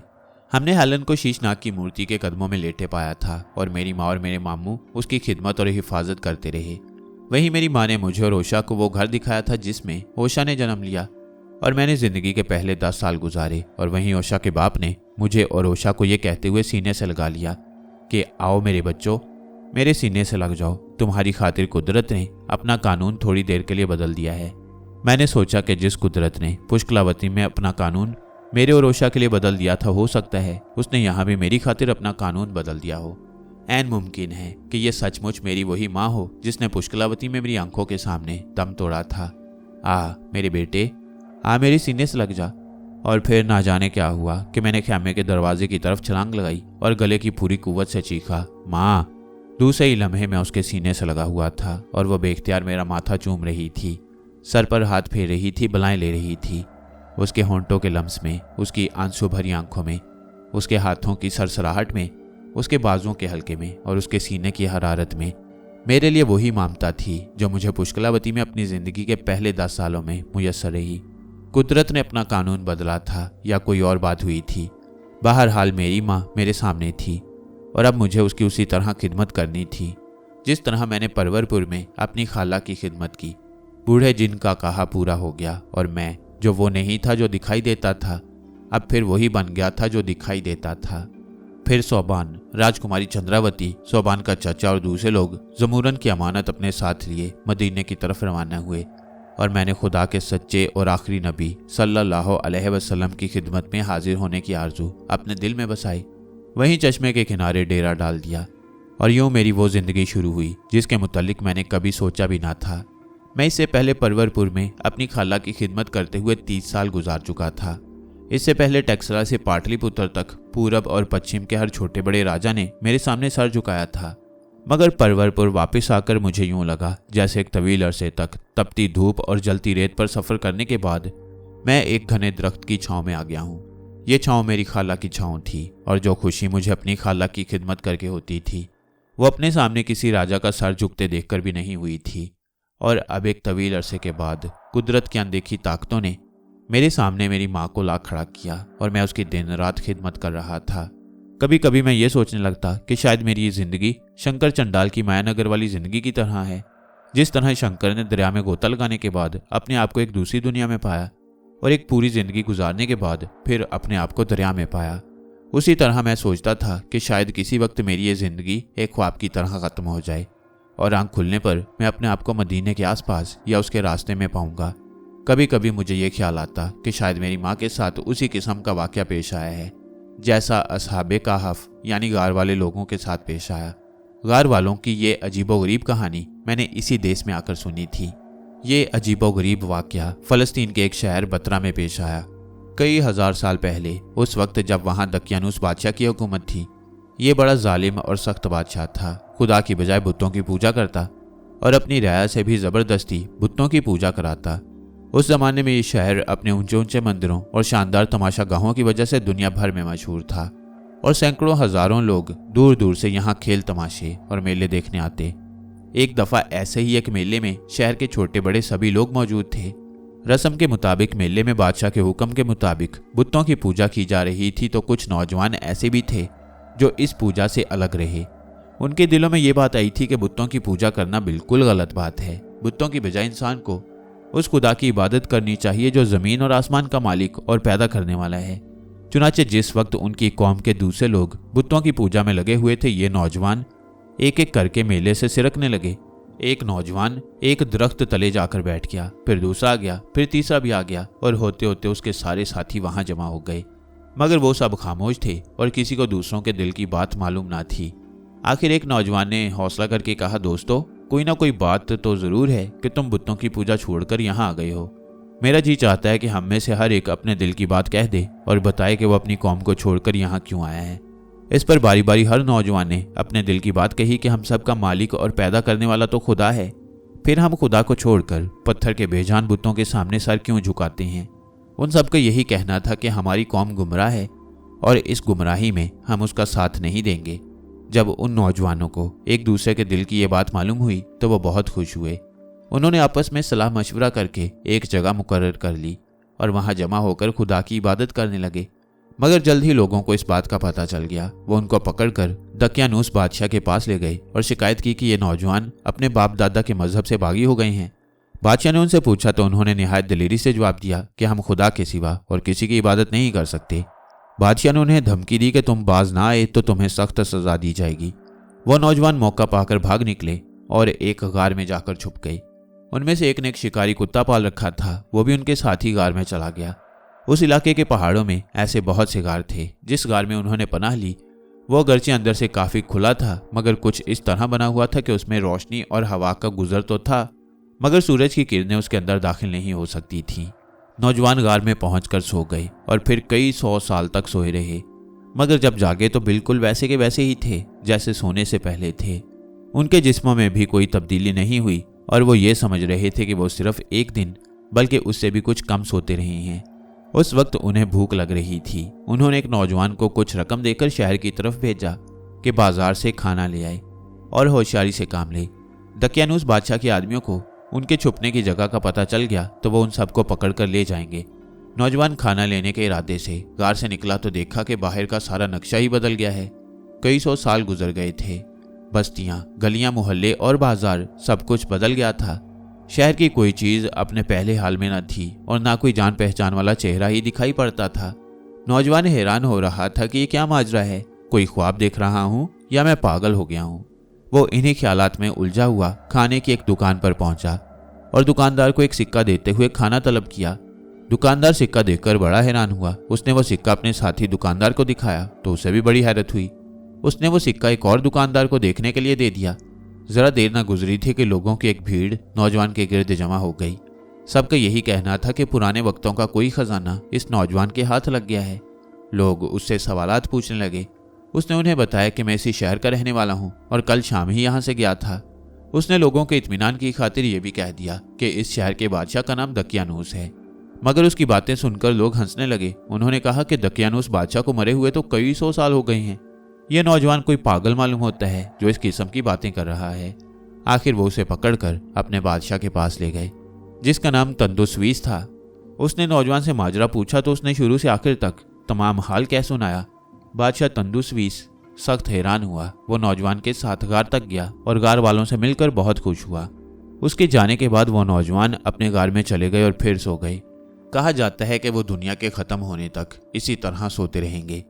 हमने हेलन को शीशनाग की मूर्ति के कदमों में लेटे पाया था और मेरी माँ और मेरे मामू उसकी खिदमत और हिफाजत करते रहे। वहीं मेरी माँ ने मुझे और ओशा को वो घर दिखाया था जिसमें ओशा ने जन्म लिया और मैंने जिंदगी के पहले 10 साल गुजारे। और वहीं ओशा के बाप ने मुझे और ओशा को ये कहते हुए सीने से लगा लिया कि आओ मेरे बच्चों, मेरे सीने से लग जाओ, तुम्हारी खातिर कुदरत ने अपना कानून थोड़ी देर के लिए बदल दिया है। मैंने सोचा कि जिस कुदरत ने पुष्कलावती में अपना कानून मेरे और ओशा के लिए बदल दिया था, हो सकता है उसने यहाँ भी मेरी खातिर अपना कानून बदल दिया हो। ऐन मुमकिन है कि यह सचमुच मेरी वही माँ हो जिसने पुष्कलावती में मेरी आंखों के सामने दम तोड़ा था। आ मेरे बेटे, आ मेरे सीने से लग जा। और फिर ना जाने क्या हुआ कि मैंने खैमे के दरवाजे की तरफ छलांग लगाई और गले की पूरी कुव्वत से चीखा, माँ। दूसरे ही लम्हे में उसके सीने से लगा हुआ था और वह बेख्तियार मेरा माथा चूम रही थी, सर पर हाथ फेर रही थी, बलाएं ले रही थी। उसके होंठों के लम्स में, उसकी आंसू भरी आंखों में, उसके हाथों की सरसराहट में, उसके बाजुओं के हल्के में और उसके सीने की हरारत में मेरे लिए वही ममता थी जो मुझे पुष्कलावती में अपनी जिंदगी के पहले 10 सालों में मुयस्सर रही। कुदरत ने अपना कानून बदला था या कोई और बात हुई थी, बहरहाल मेरी माँ मेरे सामने थी और अब मुझे उसकी उसी तरह खिदमत करनी थी जिस तरह मैंने परवरपुर में अपनी खाला की खिदमत की। बूढ़े जिन का कहा पूरा हो गया और मैं जो वो नहीं था जो दिखाई देता था, अब फिर वही बन गया था जो दिखाई देता था। फिर सोबान, राजकुमारी चंद्रावती, सोबान का चाचा और दूसरे लोग जमूरन की अमानत अपने साथ लिए मदीने की तरफ रवाना हुए और मैंने खुदा के सच्चे और आखिरी नबी सल्लल्लाहु अलैहि वसल्लम की खिदमत में हाजिर होने की आरजू अपने दिल में बसाई। वहीं चश्मे के किनारे डेरा डाल दिया और यूं मेरी वो जिंदगी शुरू हुई जिसके मुतालिक मैंने कभी सोचा भी ना था। मैं इससे पहले परवरपुर में अपनी खाला की खिदमत करते हुए 30 साल गुजार चुका था। इससे पहले टेक्सला से पाटलिपुत्र तक पूरब और पश्चिम के हर छोटे बड़े राजा ने मेरे सामने सर झुकाया था, मगर परवरपुर वापस आकर मुझे यूं लगा जैसे एक तवील अरसे तक तपती धूप और जलती रेत पर सफर करने के बाद मैं एक घने दरख्त की छांव में आ गया हूँ। ये छांव मेरी खाला की छांव थी और जो खुशी मुझे अपनी खाला की खिदमत करके होती थी वो अपने सामने किसी राजा का सर झुकते देखकर भी नहीं हुई थी। और अब एक तवील अरसे के बाद कुदरत की अनदेखी ताकतों ने मेरे सामने मेरी माँ को ला खड़ा किया और मैं उसकी दिन रात खिदमत कर रहा था। कभी कभी मैं ये सोचने लगता कि शायद मेरी ये जिंदगी शंकर चंडाल की मायानगर वाली जिंदगी की तरह है। जिस तरह शंकर ने दरिया में गोता लगाने के बाद अपने आप को एक दूसरी दुनिया में पाया और एक पूरी जिंदगी गुजारने के बाद फिर अपने आप को दरिया में पाया, उसी तरह मैं सोचता था कि शायद किसी वक्त मेरी ये जिंदगी एक ख्वाब की तरह खत्म हो जाए और आंख खुलने पर मैं अपने आप को मदीने के आसपास या उसके रास्ते में पाऊंगा। कभी कभी मुझे ये ख्याल आता कि शायद मेरी माँ के साथ उसी किस्म का वाकया पेश आया है जैसा असहाबे काहफ यानी गार वाले लोगों के साथ पेश आया। गार वालों की ये अजीबोगरीब कहानी मैंने इसी देश में आकर सुनी थी। ये अजीबोगरीब वाकया फ़लस्तीन के एक शहर बतरा में पेश आया कई हजार साल पहले, उस वक्त जब वहाँ दकियानूस बादशाह की हुकूमत थी। ये बड़ा जालिम और सख्त बादशाह था, खुदा की बजाय बुतों की पूजा करता और अपनी रियाया से भी ज़बरदस्ती बुतों की पूजा कराता। उस जमाने में ये शहर अपने ऊंचे ऊंचे मंदिरों और शानदार तमाशागाहों की वजह से दुनिया भर में मशहूर था और सैकड़ों हजारों लोग दूर दूर से यहाँ खेल तमाशे और मेले देखने आते। एक दफ़ा ऐसे ही एक मेले में शहर के छोटे बड़े सभी लोग मौजूद थे। रस्म के मुताबिक मेले में बादशाह के हुक्म के मुताबिक बुतों की पूजा की जा रही थी, तो कुछ नौजवान ऐसे भी थे जो इस पूजा से अलग रहे। उनके दिलों में ये बात आई थी कि बुतों की पूजा करना बिल्कुल गलत बात है। बुतों की बजाय इंसान को उस खुदा की इबादत करनी चाहिए जो ज़मीन और आसमान का मालिक और पैदा करने वाला है। चुनाचे जिस वक्त उनकी कौम के दूसरे लोग बुतों की पूजा में लगे हुए थे, ये नौजवान एक एक करके मेले से सिरकने लगे। एक नौजवान एक दरख्त तले जाकर बैठ गया, फिर दूसरा आ गया, फिर तीसरा भी आ गया और होते होते उसके सारे साथी वहां जमा हो गए, मगर वो सब खामोश थे और किसी को दूसरों के दिल की बात मालूम ना थी। आखिर एक नौजवान ने हौसला करके कहा, दोस्तों, कोई ना कोई बात तो जरूर है कि तुम बुतों की पूजा छोड़कर यहाँ आ गए हो। मेरा जी चाहता है कि हम में से हर एक अपने दिल की बात कह दे और बताए कि वो अपनी कौम को छोड़कर यहाँ क्यों आया है। इस पर बारी बारी हर नौजवान ने अपने दिल की बात कही कि हम सब का मालिक और पैदा करने वाला तो खुदा है, फिर हम खुदा को छोड़कर पत्थर के बेजान बुतों के सामने सर क्यों झुकाते हैं। उन सबका यही कहना था कि हमारी कौम गुमराह है और इस गुमराही में हम उसका साथ नहीं देंगे। जब उन नौजवानों को एक दूसरे के दिल की ये बात मालूम हुई तो वो बहुत खुश हुए। उन्होंने आपस में सलाह मशवरा करके एक जगह मुकर्रर कर ली और वहां जमा होकर खुदा की इबादत करने लगे। मगर जल्द ही लोगों को इस बात का पता चल गया। वो उनको पकड़कर दकियानूस बादशाह के पास ले गए और शिकायत की कि ये नौजवान अपने बाप दादा के मजहब से बागी हो गए हैं। बादशाह ने उनसे पूछा तो उन्होंने निहायत दिलेरी से जवाब दिया कि हम खुदा के सिवा और किसी की इबादत नहीं कर सकते। बादशाह ने उन्हें धमकी दी कि तुम बाज ना आए तो तुम्हें सख्त सजा दी जाएगी। वो नौजवान मौका पाकर भाग निकले और एक गार में जाकर छुप गए। उनमें से एक ने एक शिकारी कुत्ता पाल रखा था, वो भी उनके साथ ही गार में चला गया। उस इलाके के पहाड़ों में ऐसे बहुत से गार थे। जिस गार में उन्होंने पनाह ली वो अगरचे अंदर से काफी खुला था, मगर कुछ इस तरह बना हुआ था कि उसमें रोशनी और हवा का गुजर तो था, मगर सूरज की किरणें उसके अंदर दाखिल नहीं हो सकती थीं। नौजवान गार में पहुंचकर सो गए और फिर कई 100 साल तक सोए रहे, मगर जब जागे तो बिल्कुल वैसे के वैसे ही थे जैसे सोने से पहले थे। उनके जिस्मों में भी कोई तब्दीली नहीं हुई और वो ये समझ रहे थे कि वो सिर्फ एक दिन बल्कि उससे भी कुछ कम सोते रहे हैं। उस वक्त उन्हें भूख लग रही थी। उन्होंने एक नौजवान को कुछ रकम देकर शहर की तरफ भेजा कि बाजार से खाना ले आए और होशियारी से काम ले। दकियानूस बादशाह के आदमियों को उनके छुपने की जगह का पता चल गया तो वो उन सबको पकड़कर ले जाएंगे। नौजवान खाना लेने के इरादे से गार से निकला तो देखा कि बाहर का सारा नक्शा ही बदल गया है। कई 100 साल गुजर गए थे। बस्तियां, गलियां, मोहल्ले और बाजार सब कुछ बदल गया था। शहर की कोई चीज अपने पहले हाल में न थी और ना कोई जान पहचान वाला चेहरा ही दिखाई पड़ता था। नौजवान हैरान हो रहा था कि ये क्या माजरा है, कोई ख्वाब देख रहा हूँ या मैं पागल हो गया हूँ। वो इन्हीं ख्यालात में उलझा हुआ खाने की एक दुकान पर पहुंचा और दुकानदार को एक सिक्का देते हुए खाना तलब किया। दुकानदार सिक्का देखकर बड़ा हैरान हुआ। उसने वो सिक्का अपने साथी दुकानदार को दिखाया तो उसे भी बड़ी हैरत हुई। उसने वो सिक्का एक और दुकानदार को देखने के लिए दे दिया। जरा देर न गुजरी थी कि लोगों की एक भीड़ नौजवान के गिर्द जमा हो गई। सबका यही कहना था कि पुराने वक्तों का कोई खजाना इस नौजवान के हाथ लग गया है। लोग उससे सवालात पूछने लगे। उसने उन्हें बताया कि मैं इसी शहर का रहने वाला हूँ और कल शाम ही यहाँ से गया था। उसने लोगों के इत्मीनान की खातिर यह भी कह दिया कि इस शहर के बादशाह का नाम दकियानूस है। मगर उसकी बातें सुनकर लोग हंसने लगे। उन्होंने कहा कि दकियानूस बादशाह को मरे हुए तो कई 100 साल हो गए हैं। यह नौजवान कोई पागल मालूम होता है जो इस किस्म की बातें कर रहा है। आखिर वो उसे पकड़कर अपने बादशाह के पास ले गए जिसका नाम तंदुसवीस था। उसने नौजवान से माजरा पूछा तो उसने शुरू से आखिर तक तमाम हाल कह सुनाया। बादशाह तंदुसवीस सख्त हैरान हुआ। वो नौजवान के साथ गार तक गया और गार वालों से मिलकर बहुत खुश हुआ। उसके जाने के बाद वो नौजवान अपने गार में चले गए और फिर सो गए। कहा जाता है कि वो दुनिया के खत्म होने तक इसी तरह सोते रहेंगे।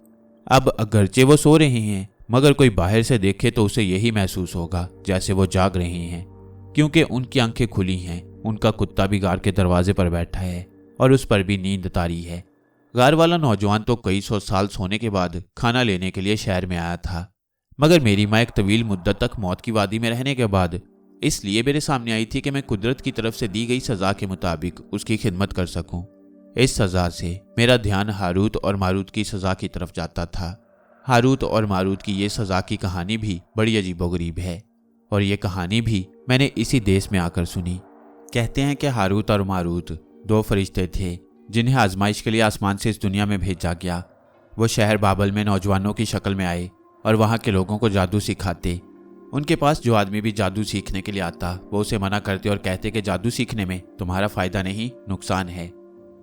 अब अगरचे वो सो रहे हैं मगर कोई बाहर से देखे तो उसे यही महसूस होगा जैसे वो जाग रहे हैं, क्योंकि उनकी आंखें खुली हैं। उनका कुत्ता भी गार के दरवाजे पर बैठा है और उस पर भी नींद तारी है। गार वाला नौजवान तो कई 100 साल सोने के बाद खाना लेने के लिए शहर में आया था, मगर मेरी माँ एक तवील मुद्दत तक मौत की वादी में रहने के बाद इसलिए मेरे सामने आई थी कि मैं कुदरत की तरफ से दी गई सजा के मुताबिक उसकी खिदमत कर सकूं। इस सजा से मेरा ध्यान हारूत और मारूत की सजा की तरफ जाता था। हारूत और मारूत की ये सजा की कहानी भी बड़ी अजीबोगरीब है और ये कहानी भी मैंने इसी देश में आकर सुनी। कहते हैं कि हारूत और मारूत 2 फरिश्ते थे जिन्हें आजमाइश के लिए आसमान से इस दुनिया में भेजा गया। वो शहर बाबल में नौजवानों की शक्ल में आए और वहाँ के लोगों को जादू सिखाते। उनके पास जो आदमी भी जादू सीखने के लिए आता वो उसे मना करते और कहते कि जादू सीखने में तुम्हारा फायदा नहीं, नुकसान है।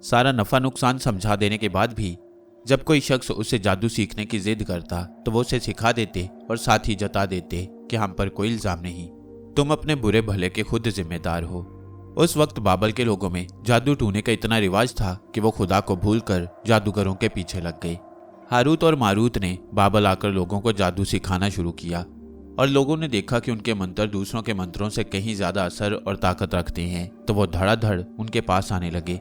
सारा नफा नुकसान समझा देने के बाद भी जब कोई शख्स उससे जादू सीखने की जिद करता तो वो उसे सिखा देते और साथ ही जता देते कि हम पर कोई इल्जाम नहीं, तुम अपने बुरे भले के खुद जिम्मेदार हो। उस वक्त बाबल के लोगों में जादू टूने का इतना रिवाज था कि वो खुदा को भूलकर जादूगरों के पीछे लग गए। हारूत और मारूत ने बाबल आकर लोगों को जादू सिखाना शुरू किया और लोगों ने देखा कि उनके मंत्र दूसरों के मंत्रों से कहीं ज्यादा असर और ताकत रखते हैं तो वो धड़ाधड़ उनके पास आने लगे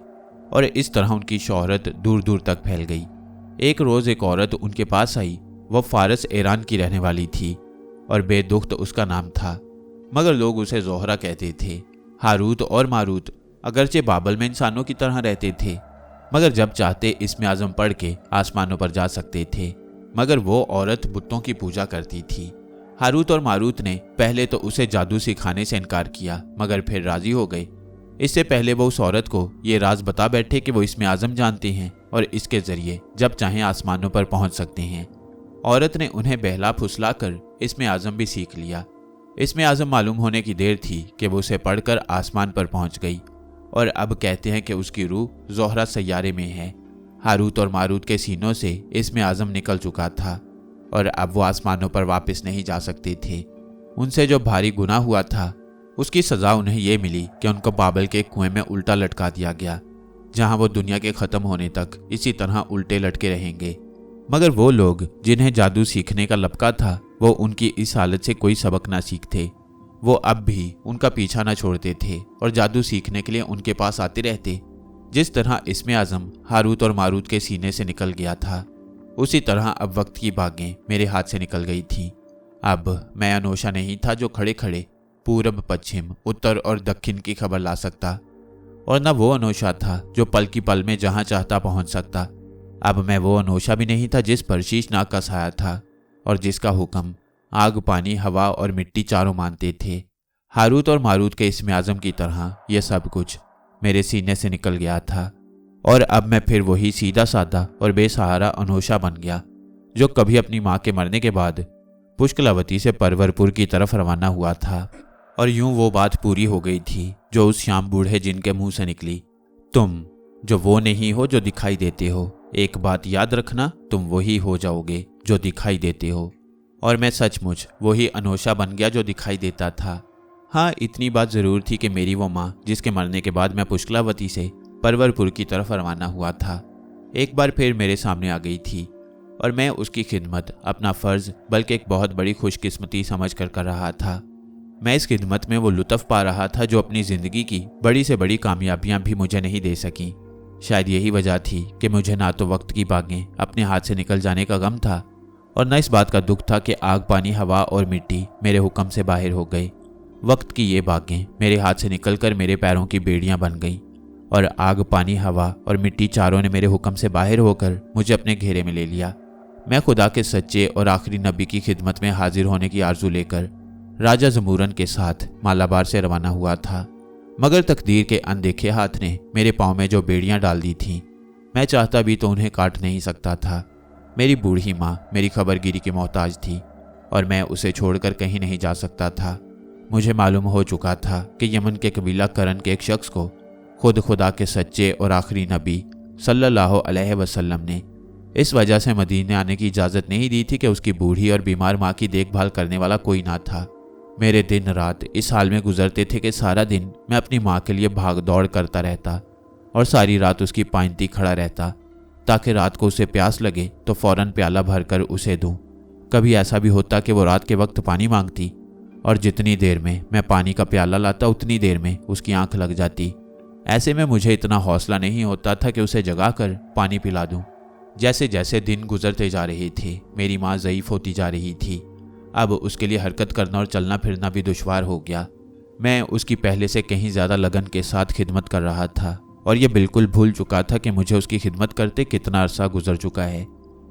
और इस तरह उनकी शोहरत दूर दूर तक फैल गई। एक रोज एक औरत उनके पास आई। वह फारस ईरान की रहने वाली थी और बेदुख्त उसका नाम था, मगर लोग उसे जोहरा कहते थे। हारूत और मारूत अगरचे बाबल में इंसानों की तरह रहते थे, मगर जब चाहते इसमें आजम पढ़ के आसमानों पर जा सकते थे। मगर वो औरत बुतों की पूजा करती थी हारूत और मारूत ने पहले तो उसे जादू सिखाने से इनकार किया, मगर फिर राजी हो गए। इससे पहले वो उस औरत को ये राज बता बैठे कि वो इसमें आज़म जानते हैं और इसके जरिए जब चाहें आसमानों पर पहुंच सकते हैं। औरत ने उन्हें बहला फुसला कर इसमें आज़म भी सीख लिया। इसमें आज़म मालूम होने की देर थी कि वो उसे पढ़कर आसमान पर पहुंच गई और अब कहते हैं कि उसकी रूह ज़ोहरा सैयारे में है। हारूत और मारूत के सीनों से इसमें आज़म निकल चुका था और अब वो आसमानों पर वापस नहीं जा सकते थे। उनसे जो भारी गुनाह हुआ था उसकी सज़ा उन्हें ये मिली कि उनको बाबल के कुएं में उल्टा लटका दिया गया, जहां वो दुनिया के ख़त्म होने तक इसी तरह उल्टे लटके रहेंगे। मगर वो लोग जिन्हें जादू सीखने का लपका था वो उनकी इस हालत से कोई सबक ना सीखते। वो अब भी उनका पीछा न छोड़ते थे और जादू सीखने के लिए उनके पास आते रहते। जिस तरह इसमें आज़म हारूत और मारूत के सीने से निकल गया था, उसी तरह अब वक्त की बागें मेरे हाथ से निकल गई थी। अब मैं अनोशा नहीं था जो खड़े खड़े पूरब, पश्चिम, उत्तर और दक्षिण की खबर ला सकता, और न वो अनोशा था जो पल की पल में जहां चाहता पहुंच सकता। अब मैं वो अनोशा भी नहीं था जिस पर शीशनाग का साया था और जिसका हुक्म आग, पानी, हवा और मिट्टी चारों मानते थे। हारूत और मारूत के इसमें आज़म की तरह यह सब कुछ मेरे सीने से निकल गया था और अब मैं फिर वही सीधा साधा और बेसहारा अनोशा बन गया जो कभी अपनी माँ के मरने के बाद पुष्कलावती से परवरपुर की तरफ रवाना हुआ था। और यूं वो बात पूरी हो गई थी जो उस श्याम बूढ़े जिनके मुंह से निकली, तुम जो वो नहीं हो जो दिखाई देते हो, एक बात याद रखना, तुम वही हो जाओगे जो दिखाई देते हो। और मैं सचमुच वही अनोशा बन गया जो दिखाई देता था। हाँ, इतनी बात ज़रूर थी कि मेरी वो माँ जिसके मरने के बाद मैं पुष्कलावती से परवरपुर की तरफ रवाना हुआ था, एक बार फिर मेरे सामने आ गई थी और मैं उसकी खिदमत अपना फ़र्ज़ बल्कि एक बहुत बड़ी खुशकिस्मती समझ कर रहा था। मैं इस खिदमत में वो लुत्फ़ पा रहा था जो अपनी ज़िंदगी की बड़ी से बड़ी कामयाबियां भी मुझे नहीं दे सकी। शायद यही वजह थी कि मुझे ना तो वक्त की बागें अपने हाथ से निकल जाने का गम था और न इस बात का दुख था कि आग, पानी, हवा और मिट्टी मेरे हुक्म से बाहर हो गई। वक्त की ये बागें मेरे हाथ से निकलकर मेरे पैरों की बेड़ियां बन गईं और आग, पानी, हवा और मिट्टी चारों ने मेरे हुक्म से बाहर होकर मुझे अपने घेरे में ले लिया। मैं खुदा के सच्चे और आखिरी नबी की खिदमत में हाजिर होने की आरजू लेकर राजा ज़मूरन के साथ मालाबार से रवाना हुआ था, मगर तकदीर के अनदेखे हाथ ने मेरे पाँव में जो बेड़ियां डाल दी थीं, मैं चाहता भी तो उन्हें काट नहीं सकता था। मेरी बूढ़ी माँ मेरी खबरगिरी की मोहताज थी और मैं उसे छोड़कर कहीं नहीं जा सकता था। मुझे मालूम हो चुका था कि यमन के कबीला करन के एक शख्स को खुद खुदा के सच्चे और आखिरी नबी सल्लल्लाहु अलैहि वसल्लम ने इस वजह से मदीने आने की इजाज़त नहीं दी थी कि उसकी बूढ़ी और बीमार माँ की देखभाल करने वाला कोई ना था। मेरे दिन रात इस हाल में गुजरते थे कि सारा दिन मैं अपनी माँ के लिए भाग दौड़ करता रहता और सारी रात उसकी पायंती खड़ा रहता ताकि रात को उसे प्यास लगे तो फौरन प्याला भरकर उसे दूं। कभी ऐसा भी होता कि वो रात के वक्त पानी मांगती और जितनी देर में मैं पानी का प्याला लाता उतनी देर में उसकी आंख लग जाती। ऐसे में मुझे इतना हौसला नहीं होता था कि उसे जगाकर पानी पिला दूं। जैसे जैसे दिन गुजरते जा रहे थे मेरी माँ ज़ईफ़ होती जा रही थी। अब उसके लिए हरकत करना और चलना फिरना भी दुश्वार हो गया। मैं उसकी पहले से कहीं ज़्यादा लगन के साथ खिदमत कर रहा था और यह बिल्कुल भूल चुका था कि मुझे उसकी खिदमत करते कितना अरसा गुजर चुका है।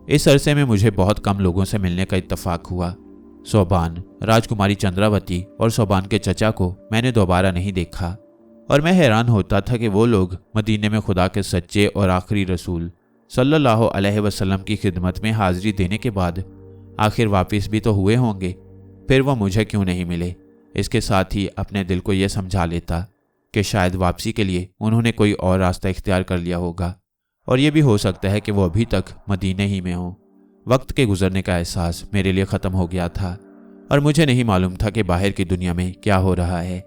इस अरसे में मुझे बहुत कम लोगों से मिलने का इत्तफाक हुआ। सोबान, राजकुमारी चंद्रावती और सोबान के चचा को मैंने दोबारा नहीं देखा और मैं हैरान होता था कि वो लोग मदीने में खुदा के सच्चे और आखिरी रसूल सल्लल्लाहु अलैहि वसल्लम की खिदमत में हाजिरी देने के बाद आखिर वापस भी तो हुए होंगे, फिर वो मुझे क्यों नहीं मिले। इसके साथ ही अपने दिल को यह समझा लेता कि शायद वापसी के लिए उन्होंने कोई और रास्ता इख्तियार कर लिया होगा और ये भी हो सकता है कि वो अभी तक मदीने ही में हो। वक्त के गुजरने का एहसास मेरे लिए ख़त्म हो गया था और मुझे नहीं मालूम था कि बाहर की दुनिया में क्या हो रहा है।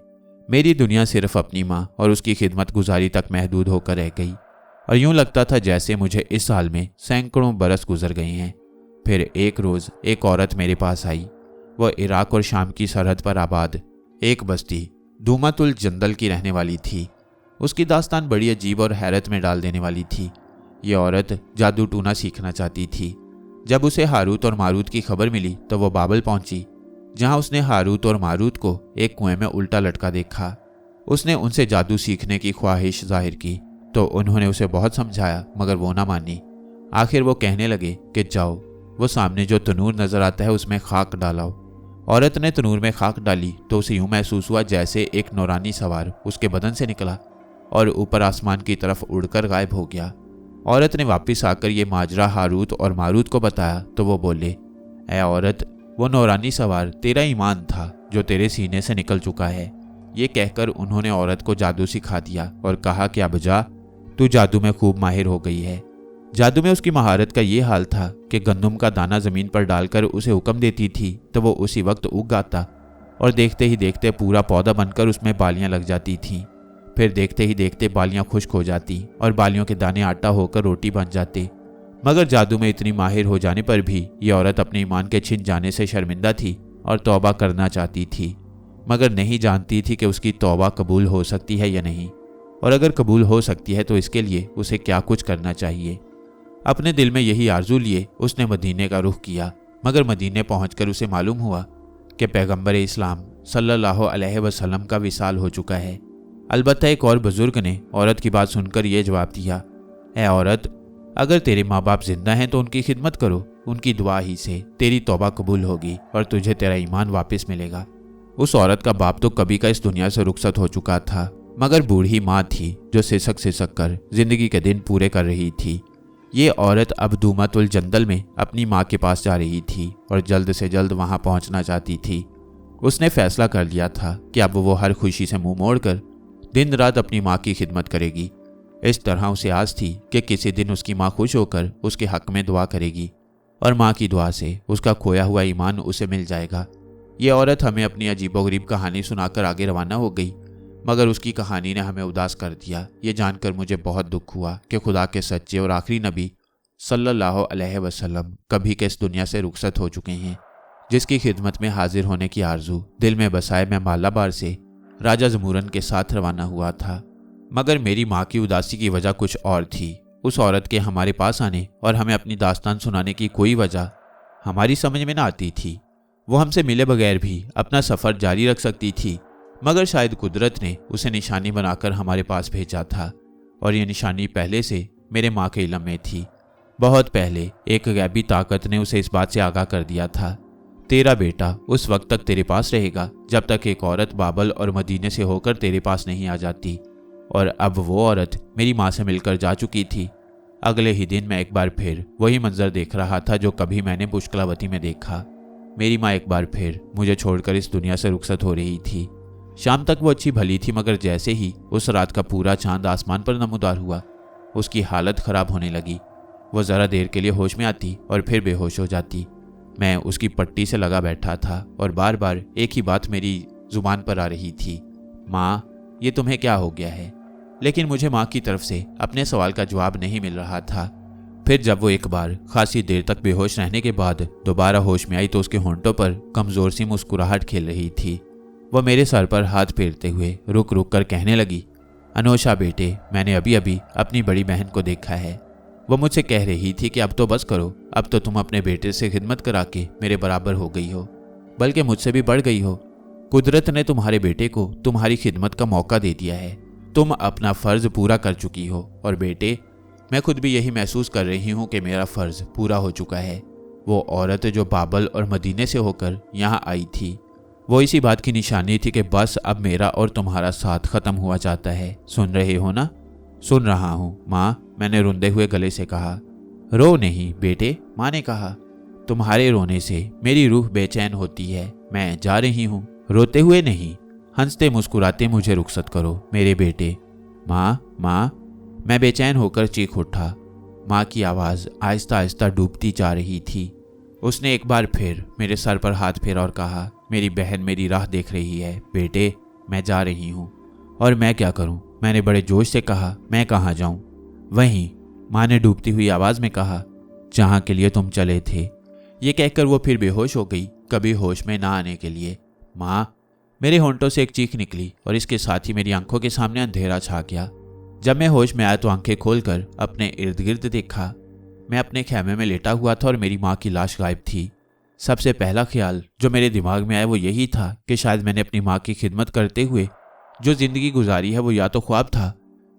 मेरी दुनिया सिर्फ अपनी माँ और उसकी खिदमत गुजारी तक महदूद होकर रह गई और यूं लगता था जैसे मुझे इस साल में सैकड़ों बरस गुजर गए हैं। फिर एक रोज़ एक औरत मेरे पास आई। वह इराक और शाम की सरहद पर आबाद एक बस्ती धूमातुल जंदल की रहने वाली थी। उसकी दास्तान बड़ी अजीब और हैरत में डाल देने वाली थी। ये औरत जादू टूना सीखना चाहती थी। जब उसे हारूत और मारूत की खबर मिली तो वो बाबल पहुंची, जहां उसने हारूत और मारूत को एक कुएं में उल्टा लटका देखा। उसने उनसे जादू सीखने की ख्वाहिश जाहिर की तो उन्होंने उसे बहुत समझाया मगर वो ना मानी। आखिर वो कहने लगे कि जाओ, वो सामने जो तनूर नजर आता है उसमें खाक डालाओ औरत ने तनूर में खाक डाली तो उसे यूं महसूस हुआ जैसे एक नौरानी सवार उसके बदन से निकला और ऊपर आसमान की तरफ उड़कर गायब हो गया। औरत ने वापस आकर ये माजरा हारूत और मारूत को बताया तो वो बोले, ऐ औरत, वो नौरानी सवार तेरा ईमान था जो तेरे सीने से निकल चुका है। ये कहकर उन्होंने औरत को जादू सिखा दिया और कहा कि अब जा, तू जादू में खूब माहिर हो गई है। जादू में उसकी महारत का ये हाल था कि गंदम का दाना जमीन पर डालकर उसे हुक्म देती थी तो वो उसी वक्त उग आता और देखते ही देखते पूरा पौधा बनकर उसमें बालियां लग जाती थीं। फिर देखते ही देखते बालियां खुश्क हो जाती और बालियों के दाने आटा होकर रोटी बन जाते। मगर जादू में इतनी माहिर हो जाने पर भी ये औरत अपने ईमान के छिन जाने से शर्मिंदा थी और तौबा करना चाहती थी, मगर नहीं जानती थी कि उसकी तौबा कबूल हो सकती है या नहीं, और अगर कबूल हो सकती है तो इसके लिए उसे क्या कुछ करना चाहिए। अपने दिल में यही आरजू लिए उसने मदीने का रुख किया, मगर मदीने पहुंचकर उसे मालूम हुआ कि पैगंबर इस्लाम सल्लल्लाहु अलैहि वसल्लम का विसाल हो चुका है। अलबत्ता एक और बुजुर्ग ने औरत की बात सुनकर यह जवाब दिया, ऐ औरत, अगर तेरे माँ बाप जिंदा हैं तो उनकी खिदमत करो, उनकी दुआ ही से तेरी तौबा कबूल होगी और तुझे तेरा ईमान वापस मिलेगा। उस औरत का बाप तो कभी का इस दुनिया से रुखसत हो चुका था, मगर बूढ़ी माँ थी जो सिसक सिसक कर जिंदगी के दिन पूरे कर रही थी। ये औरत अब दूमतुल जंदल में अपनी माँ के पास जा रही थी और जल्द से जल्द वहां पहुंचना चाहती थी। उसने फैसला कर लिया था कि अब वो हर खुशी से मुंह मोड़कर दिन रात अपनी माँ की खिदमत करेगी। इस तरह उसे आस थी कि किसी दिन उसकी माँ खुश होकर उसके हक में दुआ करेगी और माँ की दुआ से उसका खोया हुआ ईमान उसे मिल जाएगा। ये औरत हमें अपनी अजीबोगरीब कहानी सुनाकर आगे रवाना हो गई, मगर उसकी कहानी ने हमें उदास कर दिया। ये जानकर मुझे बहुत दुख हुआ कि खुदा के सच्चे और आखिरी नबी सल्लल्लाहु अलैहि वसल्लम कभी के इस दुनिया से रुखसत हो चुके हैं, जिसकी खिदमत में हाजिर होने की आरजू दिल में बसाए मैं मालाबार से राजा जमूरन के साथ रवाना हुआ था। मगर मेरी माँ की उदासी की वजह कुछ और थी। उस औरत के हमारे पास आने और हमें अपनी दास्तान सुनाने की कोई वजह हमारी समझ में न आती थी। वो हमसे मिले बगैर भी अपना सफ़र जारी रख सकती थी, मगर शायद कुदरत ने उसे निशानी बनाकर हमारे पास भेजा था, और ये निशानी पहले से मेरे माँ के इल्म में थी। बहुत पहले एक गैबी ताकत ने उसे इस बात से आगाह कर दिया था, तेरा बेटा उस वक्त तक तेरे पास रहेगा जब तक एक औरत बाबल और मदीने से होकर तेरे पास नहीं आ जाती। और अब वो औरत मेरी माँ से मिलकर जा चुकी थी। अगले ही दिन मैं एक बार फिर वही मंजर देख रहा था जो कभी मैंने पुष्कलावती में देखा। मेरी माँ एक बार फिर मुझे छोड़कर इस दुनिया से रुखसत हो रही थी। शाम तक वो अच्छी भली थी, मगर जैसे ही उस रात का पूरा चांद आसमान पर नमूदार हुआ, उसकी हालत खराब होने लगी। वो ज़रा देर के लिए होश में आती और फिर बेहोश हो जाती। मैं उसकी पट्टी से लगा बैठा था और बार बार एक ही बात मेरी जुबान पर आ रही थी, माँ, ये तुम्हें क्या हो गया है? लेकिन मुझे माँ की तरफ से अपने सवाल का जवाब नहीं मिल रहा था। फिर जब वो एक बार खासी देर तक बेहोश रहने के बाद दोबारा होश में आई तो उसके होंठों पर कमज़ोर सी मुस्कुराहट खेल रही थी। वह मेरे सर पर हाथ फेरते हुए रुक रुक कर कहने लगी, अनोशा बेटे, मैंने अभी अभी अपनी बड़ी बहन को देखा है। वो मुझसे कह रही थी कि अब तो बस करो, अब तो तुम अपने बेटे से खिदमत करा के मेरे बराबर हो गई हो, बल्कि मुझसे भी बढ़ गई हो। कुदरत ने तुम्हारे बेटे को तुम्हारी खिदमत का मौका दे दिया है। तुम अपना फ़र्ज पूरा कर चुकी हो, और बेटे, मैं खुद भी यही महसूस कर रही हूँ कि मेरा फ़र्ज पूरा हो चुका है। वो औरत जो बाबल और मदीने से होकर यहाँ आई थी, वो इसी बात की निशानी थी कि बस अब मेरा और तुम्हारा साथ ख़त्म हुआ जाता है। सुन रहे हो ना? सुन रहा हूँ माँ, मैंने रुंधे हुए गले से कहा। रो नहीं बेटे, माँ ने कहा, तुम्हारे रोने से मेरी रूह बेचैन होती है। मैं जा रही हूँ। रोते हुए नहीं, हंसते मुस्कुराते मुझे रुखसत करो मेरे बेटे। माँ, माँ, मैं बेचैन होकर चीख उठा। माँ की आवाज़ आहिस्ता आहिस्ता डूबती जा रही थी। उसने एक बार फिर मेरे सर पर हाथ फेरा और कहा, मेरी बहन मेरी राह देख रही है बेटे, मैं जा रही हूँ। और मैं क्या करूँ? मैंने बड़े जोश से कहा, मैं कहाँ जाऊँ? वहीं, माँ ने डूबती हुई आवाज़ में कहा, जहाँ के लिए तुम चले थे। ये कहकर वो फिर बेहोश हो गई, कभी होश में ना आने के लिए। माँ, मेरे होंठों से एक चीख निकली और इसके साथ ही मेरी आंखों के सामने अंधेरा छा गया। जब मैं होश में आया तो आंखें खोलकर अपने इर्द गिर्द देखा। मैं अपने खैमे में लेटा हुआ था और मेरी माँ की लाश गायब थी। सबसे पहला ख्याल जो मेरे दिमाग में आया वो यही था कि शायद मैंने अपनी माँ की खिदमत करते हुए जो ज़िंदगी गुजारी है वो या तो ख्वाब था,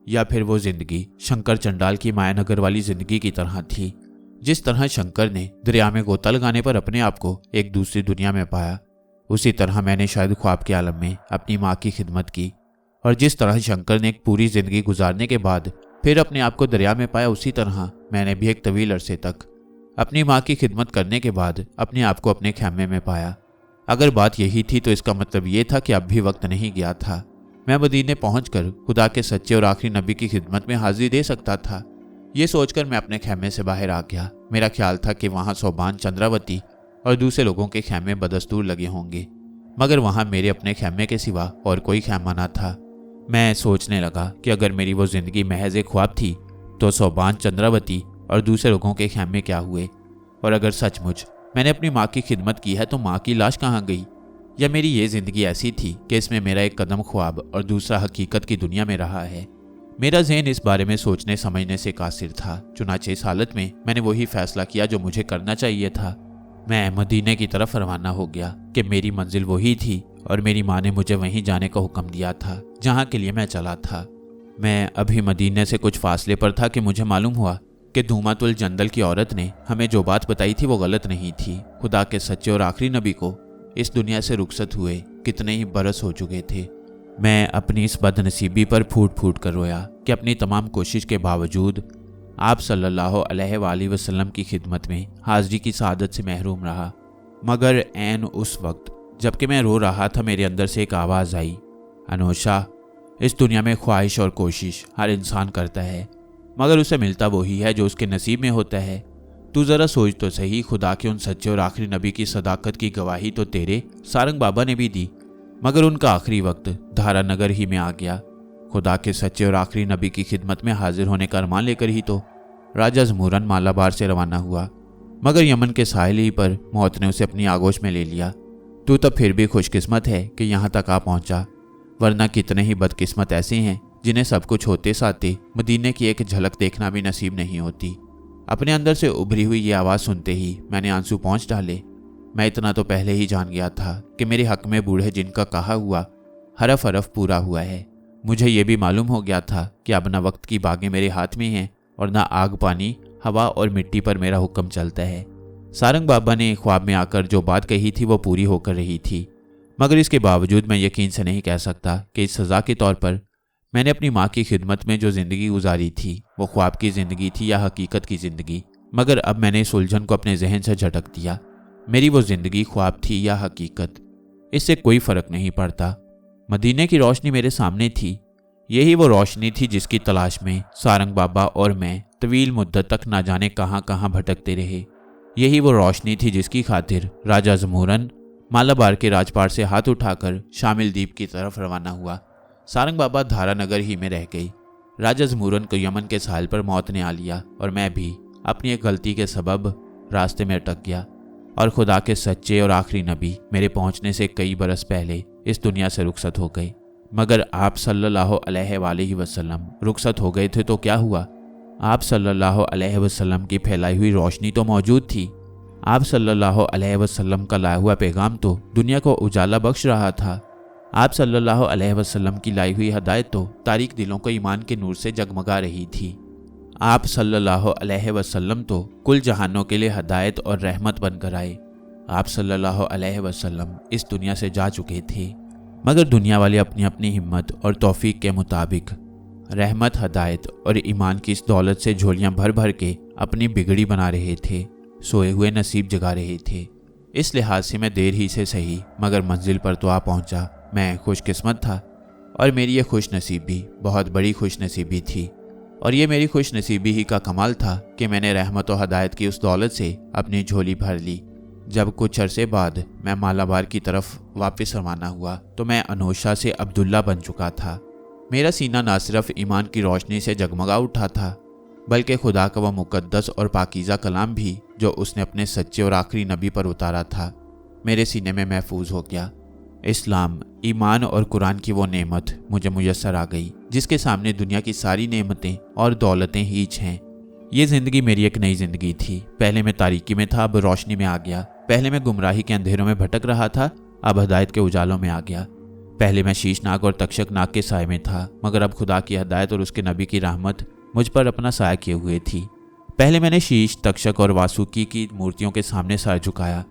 या फिर वो ज़िंदगी शंकर चंडाल की मायानगर वाली ज़िंदगी की तरह थी। जिस तरह शंकर ने दरिया में गोता लगाने पर अपने आप को एक दूसरी दुनिया में पाया, उसी तरह मैंने शायद ख्वाब के आलम में अपनी माँ की खिदमत की, और जिस तरह शंकर ने एक पूरी जिंदगी गुजारने के बाद फिर अपने आप को दरिया में पाया, उसी तरह मैंने भी एक तवील अरसे तक अपनी माँ की खिदमत करने के बाद अपने आप को अपने खैमे में पाया। अगर बात यही थी तो इसका मतलब ये था कि अब भी वक्त नहीं गया था। मैं मदीने पहुंचकर खुदा के सच्चे और आखिरी नबी की खिदमत में हाजिरी दे सकता था। ये सोचकर मैं अपने खैमे से बाहर आ गया। मेरा ख्याल था कि वहाँ सोबान, चंद्रावती और दूसरे लोगों के खैमे बदस्तूर लगे होंगे, मगर वहाँ मेरे अपने खैमे के सिवा और कोई खैमा ना था। मैं सोचने लगा कि अगर मेरी वो जिंदगी महज एक ख्वाब थी तो सोबान, चंद्रावती और दूसरे लोगों के खैमे क्या हुए, और अगर सचमुच मैंने अपनी माँ की खिदमत की है तो माँ की लाश कहाँ गई, या मेरी ये जिंदगी ऐसी थी कि इसमें मेरा एक कदम ख्वाब और दूसरा हकीकत की दुनिया में रहा है। मेरा ज़हन इस बारे में सोचने समझने से कासिर था। चुनाचे इस हालत में मैंने वही फैसला किया जो मुझे करना चाहिए था। मैं मदीने की तरफ रवाना हो गया कि मेरी मंजिल वही थी और मेरी माँ ने मुझे वहीं जाने का हुक्म दिया था जहाँ के लिए मैं चला था। मैं अभी मदीने से कुछ फासले पर था कि मुझे मालूम हुआ कि धूमातुल जंदल की औरत ने हमें जो बात बताई थी वो गलत नहीं थी। खुदा के सच्चे और आखिरी नबी को इस दुनिया से रुखसत हुए कितने ही बरस हो चुके थे। मैं अपनी इस बदनसीबी पर फूट फूट कर रोया कि अपनी तमाम कोशिश के बावजूद आप सल्लल्लाहु अलैहि वसल्लम की खिदमत में हाजिरी की सआदत से महरूम रहा। मगर ऐन उस वक्त जबकि मैं रो रहा था, मेरे अंदर से एक आवाज़ आई, अनोशा, इस दुनिया में ख्वाहिश और कोशिश हर इंसान करता है, मगर उसे मिलता वही है जो उसके नसीब में होता है। तू ज़रा सोच तो सही, खुदा के उन सच्चे और आखिरी नबी की सदाकत की गवाही तो तेरे सारंग बाबा ने भी दी, मगर उनका आखिरी वक्त धारा नगर ही में आ गया। खुदा के सच्चे और आखिरी नबी की खिदमत में हाजिर होने का अरमान लेकर ही तो राजा ज़मूरन मालाबार से रवाना हुआ, मगर यमन के साहिल ही पर मौत ने उसे अपनी आगोश में ले लिया। तू तो फिर भी खुशकिस्मत है कि यहाँ तक आ पहुँचा, वरना कितने ही बदकिस्मत ऐसे हैं जिन्हें सब कुछ होते साथे मदीने की एक झलक देखना भी नसीब नहीं होती। अपने अंदर से उभरी हुई ये आवाज़ सुनते ही मैंने आंसू पहुँच डाले। मैं इतना तो पहले ही जान गया था कि मेरे हक में बूढ़े जिनका कहा हुआ हरफ हरफ पूरा हुआ है। मुझे ये भी मालूम हो गया था कि अब न वक्त की बागें मेरे हाथ में हैं और न आग, पानी, हवा और मिट्टी पर मेरा हुक्म चलता है। सारंग बाबा ने ख्वाब में आकर जो बात कही थी वो पूरी होकर रही थी, मगर इसके बावजूद मैं यकीन से नहीं कह सकता कि इस सज़ा के तौर पर मैंने अपनी माँ की खिदमत में जो ज़िंदगी गुजारी थी वो ख्वाब की ज़िंदगी थी या हकीकत की ज़िंदगी। मगर अब मैंने इस उलझन को अपने जहन से झटक दिया। मेरी वो ज़िंदगी ख्वाब थी या हकीकत, इससे कोई फ़र्क नहीं पड़ता। मदीने की रोशनी मेरे सामने थी। यही वो रोशनी थी जिसकी तलाश में सारंग बाबा और मैं तवील मुद्दत तक ना जाने कहाँ कहाँ भटकते रहे। यही वो रोशनी थी जिसकी खातिर राजा ज़मूरन मालाबार के राजपाट से हाथ उठाकर शामिल द्वीप की तरफ रवाना हुआ। सारंग बाबा धारा नगर ही में रह गई। राजा ज़मूरन को यमन के साहिल पर मौत ने आ लिया और मैं भी अपनी एक गलती के सबब रास्ते में अटक गया, और खुदा के सच्चे और आखिरी नबी मेरे पहुंचने से कई बरस पहले इस दुनिया से रुखसत हो गए। मगर आप सल्लल्लाहु अलैहि वसल्लम रुखसत हो गए थे तो क्या हुआ? आप सल्लल्लाहु अलैहि वसल्लम की फैलाई हुई रोशनी तो मौजूद थी। आप सल्लल्लाहु अलैहि वसल्लम का लाया हुआ पैगाम तो दुनिया को उजाला बख्श रहा था। आप सल्लल्लाहु अलैहि वसल्लम की लाई हुई हदायत तो तारीक दिलों को ईमान के नूर से जगमगा रही थी। आप सल्लल्लाहु अलैहि वसल्लम तो कुल जहानों के लिए हदायत और रहमत बनकर आए। आप सल्लल्लाहु अलैहि वसल्लम इस दुनिया से जा चुके थे, मगर दुनिया वाले अपनी अपनी हिम्मत और तौफीक के मुताबिक रहमत, हदायत और ईमान की इस दौलत से झोलियां भर भर के अपनी बिगड़ी बना रहे थे, सोए हुए नसीब जगा रहे थे। इस लिहाज से मैं देर ही से सही मगर मंजिल पर तो आ पहुंचा। मैं खुशकिस्मत था और मेरी ये खुश नसीबी बहुत बड़ी खुश नसीबी थी, और ये मेरी खुश नसीबी ही का कमाल था कि मैंने रहमत और हदायत की उस दौलत से अपनी झोली भर ली। जब कुछ अरसे बाद मैं मालाबार की तरफ वापस रवाना हुआ तो मैं अनोशा से अब्दुल्ला बन चुका था। मेरा सीना ना सिर्फ ईमान की रोशनी से जगमगा उठा था, बल्कि खुदा का वह मुकद्दस और पाकीज़ा कलाम भी जो उसने अपने सच्चे और आखिरी नबी पर उतारा था मेरे सीने में महफूज हो गया। इस्लाम, ईमान और कुरान की वो नेमत मुझे मुयस्सर आ गई जिसके सामने दुनिया की सारी नेमतें और दौलतें हीच हैं। ये ज़िंदगी मेरी एक नई ज़िंदगी थी। पहले मैं तारीकी में था, अब रोशनी में आ गया। पहले मैं गुमराही के अंधेरों में भटक रहा था, अब हदायत के उजालों में आ गया। पहले मैं शीशनाग और तक्षकनाग के साए में था, मगर अब खुदा की हदायत और उसके नबी की रहमत मुझ पर अपना साया किए हुए थी। पहले मैंने शीश, तक्षक और वासुकी की मूर्तियों के सामने सर झुकाया,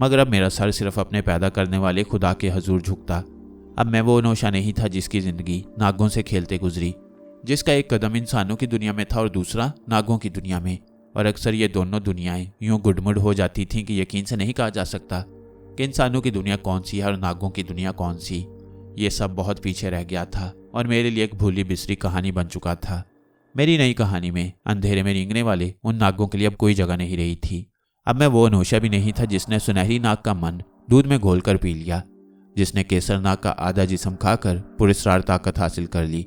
मगर अब मेरा सर सिर्फ अपने पैदा करने वाले खुदा के हजूर झुकता। अब मैं वो अनोशा नहीं था जिसकी जिंदगी नागों से खेलते गुजरी, जिसका एक कदम इंसानों की दुनिया में था और दूसरा नागों की दुनिया में। और अक्सर ये दोनों दुनियाएं यूं गुडमुड हो जाती थीं कि यकीन से नहीं कहा जा सकता कि इंसानों की दुनिया कौन सी है और नागों की दुनिया कौन सी। ये सब बहुत पीछे रह गया था और मेरे लिए एक भूली बिसरी कहानी बन चुका था। मेरी नई कहानी में अंधेरे में रेंगने वाले उन नागों के लिए अब कोई जगह नहीं रही थी। अब मैं वो अनोशा भी नहीं था जिसने सुनहरी नाग का मन दूध में घोल कर पी लिया, जिसने केसर नाग का आधा जिस्म खाकर पुरस्कार ताकत हासिल कर ली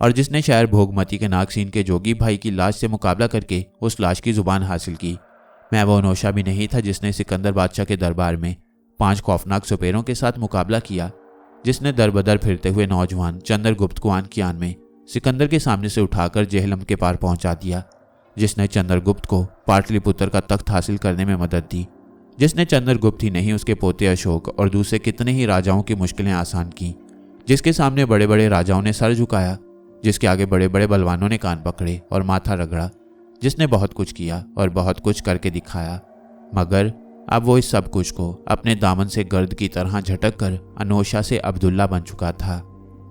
और जिसने शायर भोगमती के नागसीन के जोगी भाई की लाश से मुकाबला करके उस लाश की जुबान हासिल की। मैं वो अनोशा भी नहीं था जिसने सिकंदर बादशाह के दरबार में 5 खौफनाक सुपेरों के साथ मुकाबला किया, जिसने दर बदर फिरते हुए नौजवान चंद्रगुप्त को आन की आन में सिकंदर के सामने से उठाकर जेहलम के पार पहुंचा दिया, जिसने चंद्रगुप्त को पाटलिपुत्र का तख्त हासिल करने में मदद दी, जिसने चंद्रगुप्त ही नहीं उसके पोते अशोक और दूसरे कितने ही राजाओं की मुश्किलें आसान की, जिसके सामने बड़े बड़े राजाओं ने सर झुकाया, जिसके आगे बड़े बड़े बलवानों ने कान पकड़े और माथा रगड़ा, जिसने बहुत कुछ किया और बहुत कुछ करके दिखाया। मगर अब वो इस सब कुछ को अपने दामन से गर्द की तरह झटक कर अनोशा से अब्दुल्ला बन चुका था।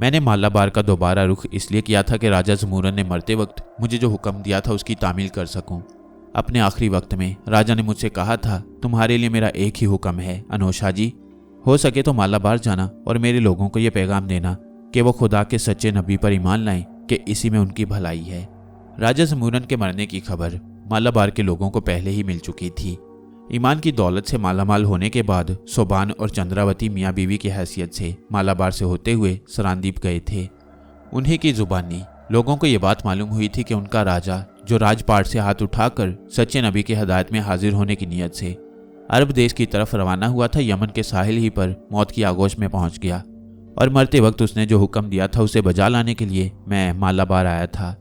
मैंने मालाबार का दोबारा रुख इसलिए किया था कि राजा ज़मूरन ने मरते वक्त मुझे जो हुक्म दिया था उसकी तामील कर सकूं। अपने आखिरी वक्त में राजा ने मुझसे कहा था, तुम्हारे लिए मेरा एक ही हुक्म है अनोशा जी, हो सके तो मालाबार जाना और मेरे लोगों को यह पैगाम देना कि वो खुदा के सच्चे नबी पर ईमान लाएं कि इसी में उनकी भलाई है। राजा ज़मूरन के मरने की खबर मालाबार के लोगों को पहले ही मिल चुकी थी। ईमान की दौलत से मालामाल होने के बाद सोबान और चंद्रावती मियाँ बीवी की हैसियत से मालाबार से होते हुए सरांदीप गए थे। उन्हीं की जुबानी लोगों को ये बात मालूम हुई थी कि उनका राजा, जो राजपाट से हाथ उठाकर सच्चे नबी की हदायत में हाजिर होने की नीयत से अरब देश की तरफ रवाना हुआ था, यमन के साहिल ही पर मौत की आगोश में पहुंच गया और मरते वक्त उसने जो हुक्म दिया था उसे बजा लाने के लिए मैं मालाबार आया था।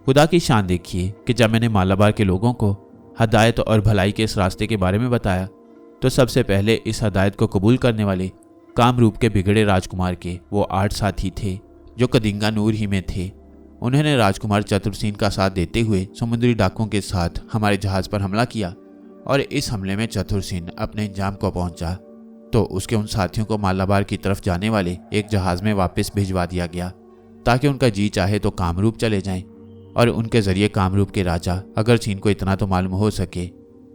खुदा की शान देखिए कि जब मैंने मालाबार के लोगों को हदायत और भलाई के इस रास्ते के बारे में बताया तो सबसे पहले इस हदायत को कबूल करने वाले कामरूप के बिगड़े राजकुमार के वो 8 साथी थे जो कदिंगा नूर ही में थे। उन्होंने राजकुमार चतुरसेन का साथ देते हुए समुद्री डाकुओं के साथ हमारे जहाज पर हमला किया और इस हमले में चतुरसेन अपने इंजाम को पहुंचा तो उसके उन साथियों को मालाबार की तरफ जाने वाले एक जहाज में वापस भिजवा दिया गया ताकि उनका जी चाहे तो कामरूप चले जाएं और उनके जरिए कामरूप के राजा अगरचीन को इतना तो मालूम हो सके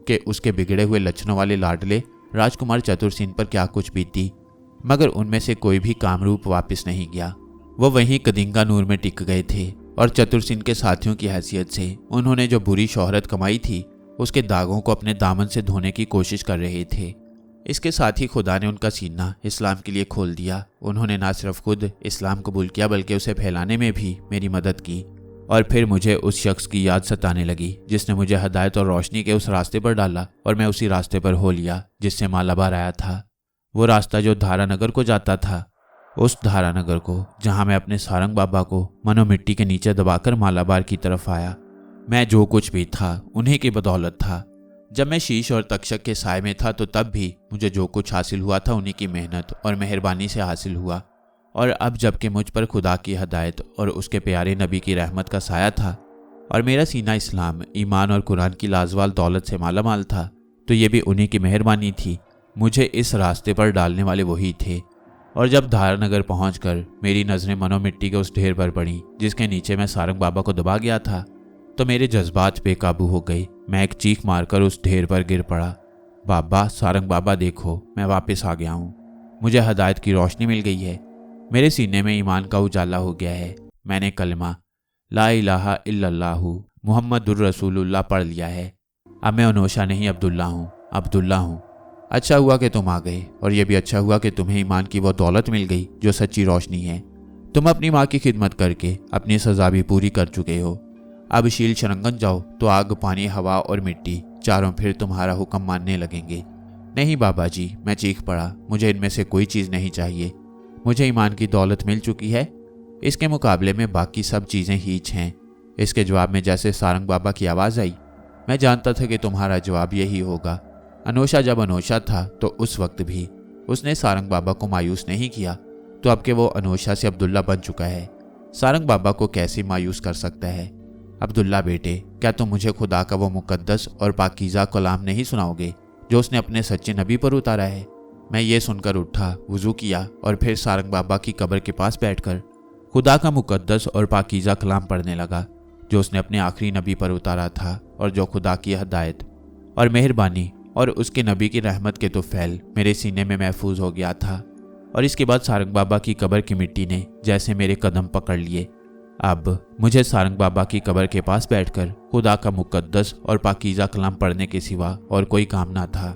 कि उसके बिगड़े हुए लक्षणों वाले लाडले राजकुमार चतुरसेन पर क्या कुछ बीती। मगर उनमें से कोई भी कामरूप वापस नहीं गया, वो वहीं कदिंगा नूर में टिक गए थे और चतुरसेन के साथियों की हैसियत से उन्होंने जो बुरी शोहरत कमाई थी उसके दागों को अपने दामन से धोने की कोशिश कर रहे थे। इसके साथ ही खुदा ने उनका सीना इस्लाम के लिए खोल दिया। उन्होंने ना सिर्फ खुद इस्लाम कबूल किया बल्कि उसे फैलाने में भी मेरी मदद की। और फिर मुझे उस शख्स की याद सताने लगी जिसने मुझे हदायत और रोशनी के उस रास्ते पर डाला और मैं उसी रास्ते पर हो लिया जिससे मालाबार आया था। वो रास्ता जो धारानगर को जाता था, उस धारानगर को जहां मैं अपने सारंग बाबा को मनो मिट्टी के नीचे दबाकर मालाबार की तरफ आया। मैं जो कुछ भी था उन्हीं की बदौलत था। जब मैं शीश और तक्षक के साय में था तो तब भी मुझे जो कुछ हासिल हुआ था उन्हीं की मेहनत और मेहरबानी से हासिल हुआ। और अब जबकि मुझ पर खुदा की हदायत और उसके प्यारे नबी की रहमत का साया था और मेरा सीना इस्लाम, ईमान और कुरान की लाजवाल दौलत से मालामाल था, तो ये भी उन्हीं की मेहरबानी थी। मुझे इस रास्ते पर डालने वाले वही थे। और जब धारानगर पहुंचकर मेरी नज़रें मनो मिट्टी के उस ढेर पर पड़ी जिसके नीचे मैं सारंग बाबा को दबा गया था तो मेरे जज्बात बेकाबू हो गए। मैं एक चीख मारकर उस ढेर पर गिर पड़ा। बाबा, सारंग बाबा देखो, मैं वापस आ गया हूँ। मुझे हदायत की रोशनी मिल गई है। मेरे सीने में ईमान का उजाला हो गया है। मैंने कलमा ला इलाहा इल्लल्लाहु मुहम्मदुर रसूलुल्लाह पढ़ लिया है। अब मैं अनोशा नहीं अब्दुल्ला हूँ, अब्दुल्ला हूँ। अच्छा हुआ कि तुम आ गए और यह भी अच्छा हुआ कि तुम्हें ईमान की वो दौलत मिल गई जो सच्ची रोशनी है। तुम अपनी माँ की खिदमत करके अपनी सजा भी पूरी कर चुके हो। अब शील शरंगन जाओ तो आग, पानी, हवा और मिट्टी चारों फिर तुम्हारा हुक्म मानने लगेंगे। नहीं बाबा जी, मैं चीख पड़ा, मुझे इनमें से कोई चीज़ नहीं चाहिए। मुझे ईमान की दौलत मिल चुकी है, इसके मुकाबले में बाकी सब चीज़ें हीच हैं। इसके जवाब में जैसे सारंग बाबा की आवाज़ आई। मैं जानता था कि तुम्हारा जवाब यही होगा। अनोशा जब अनोशा था तो उस वक्त भी उसने सारंग बाबा को मायूस नहीं किया, तो अब के वो अनोशा से अब्दुल्ला बन चुका है। सारंग बाबा को कैसे मायूस कर सकता है? अब्दुल्ला बेटे, क्या तुम मुझे खुदा का वो मुकद्दस और पाकीज़ा कलाम नहीं सुनाओगे जो उसने अपने सच्चे नबी पर उतारा है। मैं ये सुनकर उठा, वुजू किया और फिर सारंग बाबा की कब्र के पास बैठकर खुदा का मुकद्दस और पाकीज़ा कलाम पढ़ने लगा, जो उसने अपने आखिरी नबी पर उतारा था और जो खुदा की हदायत और मेहरबानी और उसके नबी की रहमत के तुफैल मेरे सीने में महफूज हो गया था। और इसके बाद सारंग बाबा की कब्र की मिट्टी ने जैसे मेरे कदम पकड़ लिए। अब मुझे सारंग बाबा की कब्र के पास बैठकर खुदा का मुकद्दस और पाकीज़ा कलाम पढ़ने के सिवा और कोई काम ना था।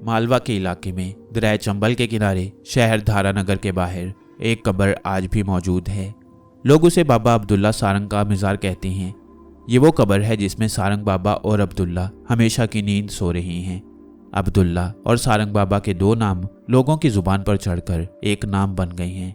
मालवा के इलाके में दरिया चंबल के किनारे शहर धारानगर के बाहर एक कब्र आज भी मौजूद है। लोग उसे बाबा अब्दुल्ला सारंग का मज़ार कहते हैं। ये वो कब्र है जिसमें सारंग बाबा और अब्दुल्ला हमेशा की नींद सो रहे हैं। अब्दुल्ला और सारंग बाबा के दो नाम लोगों की जुबान पर चढ़कर एक नाम बन गए हैं।